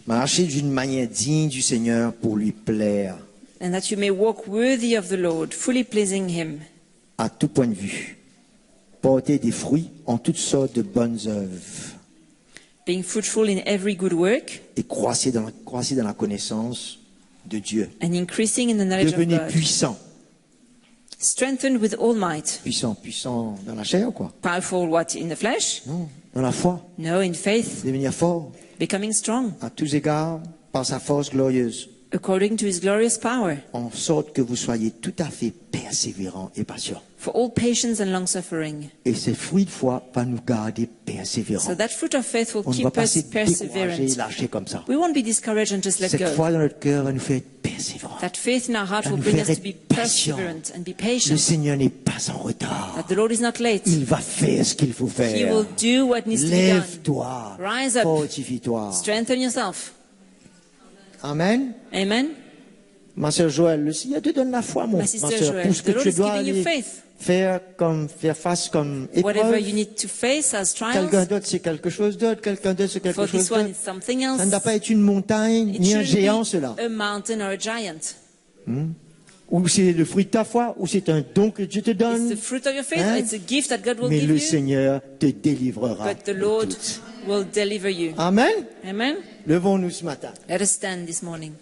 Marchez d'une manière digne du Seigneur pour lui plaire, And that you may walk worthy of the Lord, fully pleasing Him, à tout point de vue. Portez des fruits en toutes sortes de bonnes œuvres being fruitful in every good work et croissez dans la connaissance de Dieu. and increasing in the knowledge of Devenez God. puissant. Strengthened with all might. Puissant dans la chair, quoi. Powerful what? In the flesh? Non, dans la foi. No, in faith. Devenir fort Becoming strong à tous égards par sa force glorieuse, according to His glorious power, en sorte que vous soyez tout à fait persévérants et patients. for all patience and long suffering. Et ces fruits de foi vont nous garder persévérants. So that fruit of faith will On ne va keep pas us se décourager, perseverant. lâcher comme ça. We won't be discouraged and just let Cette go. foi dans notre cœur va nous faire être persévérants. That faith in our heart Va will nous bring faire us to be être patients. perseverant and be Le patient. Seigneur n'est pas en retard. That the Lord is not late. Il va faire ce qu'il faut He faire. will do what needs to be done. Lève-toi. Rise up. Fortifie-toi. Strengthen yourself. Amen. Amen. Ma sœur Joël, le Seigneur te donne la foi, ma My sister sœur, Joël, pour ce que the Lord tu is dois giving you aller faith. faire face comme Whatever épreuve. you need to face as Quelqu'un trials, d'autre, c'est quelque chose d'autre. Quelqu'un d'autre, c'est quelque for chose this one d'autre. it's something else. Ça ne doit pas être une montagne, It ni un shouldn't géant, be cela. a mountain or a giant. Ou c'est le fruit de ta foi, ou c'est un don que Dieu te It's donne. the fruit of your faith. Hein? It's a gift that God will Mais give le you. Seigneur te délivrera. But the de Lord toutes. will deliver you. Amen. Amen. Levons-nous ce matin. Let us stand this morning.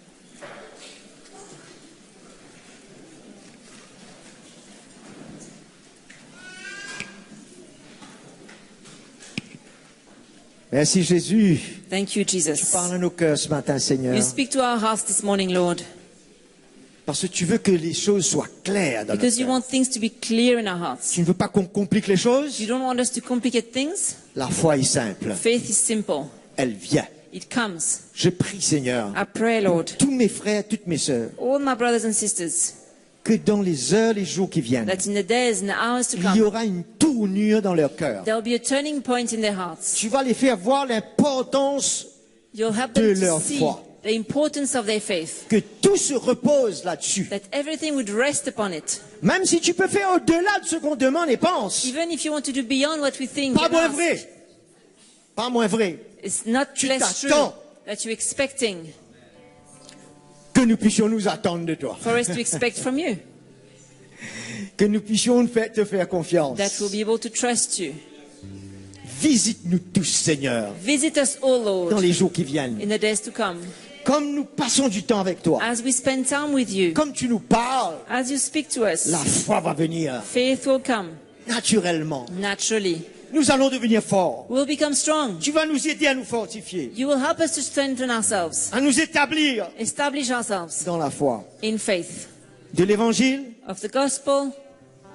Merci Jésus. Thank you, Jesus. Parle à nos cœurs ce matin, Seigneur. You speak to our hearts this morning, Lord, Parce que tu veux que les choses soient claires dans notre because you cœur. want things to be clear in our hearts. Tu ne veux pas qu'on complique les choses. You don't want us to complicate things. La foi est simple. Faith is simple. Elle vient. It comes. Je prie, Seigneur, I pray, Lord, tous mes frères, toutes mes sœurs, all my brothers and sisters, que dans les heures, les jours qui viennent, that in the days and the hours to il y come, aura une tournure dans leur cœur. there will be a turning point in their hearts. Tu vas les faire voir l'importance You'll help de them to leur see foi. the importance of their faith, Que tout se repose là-dessus. that everything would rest upon it. Même si tu peux faire au-delà de ce qu'on demande et pense. Even if you want to do beyond what we think Pas and moins ask, vrai. Pas moins vrai. it's not Tu less true t'attends. that you're expecting Que nous puissions nous attendre de toi. for us to expect from you, Que nous puissions te faire confiance. that we'll be able to trust you. Visite-nous tous, Seigneur, Visit us, O dans Lord, les jours qui viennent. in the days to come, Comme nous passons du temps avec toi. as we spend time with you, Comme tu nous parles, as you speak to us. la foi va venir Faith will come naturellement. naturally. Nous allons devenir forts. We'll become strong. Tu vas nous aider à nous fortifier, You will help us to strengthen ourselves, à nous établir establish ourselves dans la foi in faith de l'Évangile of the gospel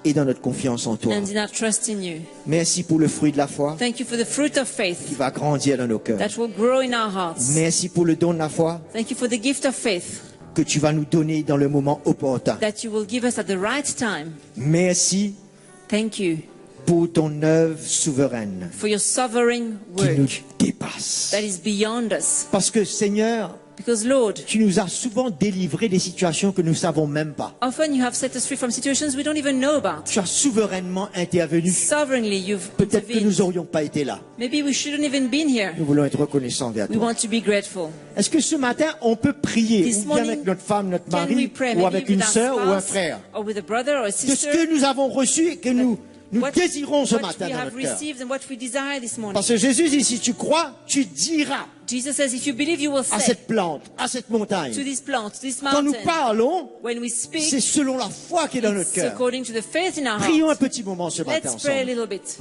et dans notre confiance en toi. and in our trust in you. Merci pour le fruit de la foi Thank you for the fruit of qui faith va grandir dans nos cœurs. that will grow in our hearts. Merci pour le don de la foi Thank you for the gift of faith que tu vas nous donner dans le moment opportun. that you will give us at the right time. Merci Thank you pour ton œuvre souveraine for your sovereign qui nous work dépasse. that is beyond us. Parce que Seigneur, Because Lord, tu nous as souvent délivré des situations que nous ne savons même pas. often you have set us free from situations we don't even know about. Tu as souverainement intervenu. Sovereignly you've Peut-être que nous intervened. n'aurions pas été là. Maybe we shouldn't even been here. Nous voulons être reconnaissants envers We toi. want to be grateful. Est-ce que ce matin, on peut prier, This ou bien avec morning, notre femme, notre Can we mari, pray ou maybe avec with une our sœur ou un spouse frère, or with a brother or a de ce sister? que nous avons reçu et que nous What- désirons ce what matin we dans have notre cœur? received and what we desire this morning. Parce que Jésus dit, si tu crois, tu diras Jesus says, if you believe, you will à say cette plante, à cette to montagne. this plant, to this Quand nous mountain. parlons, When we c'est speak, selon la foi qui est dans notre it's cœur. according to the faith in our Prions un heart. petit moment ce matin Let's pray a ensemble. little bit.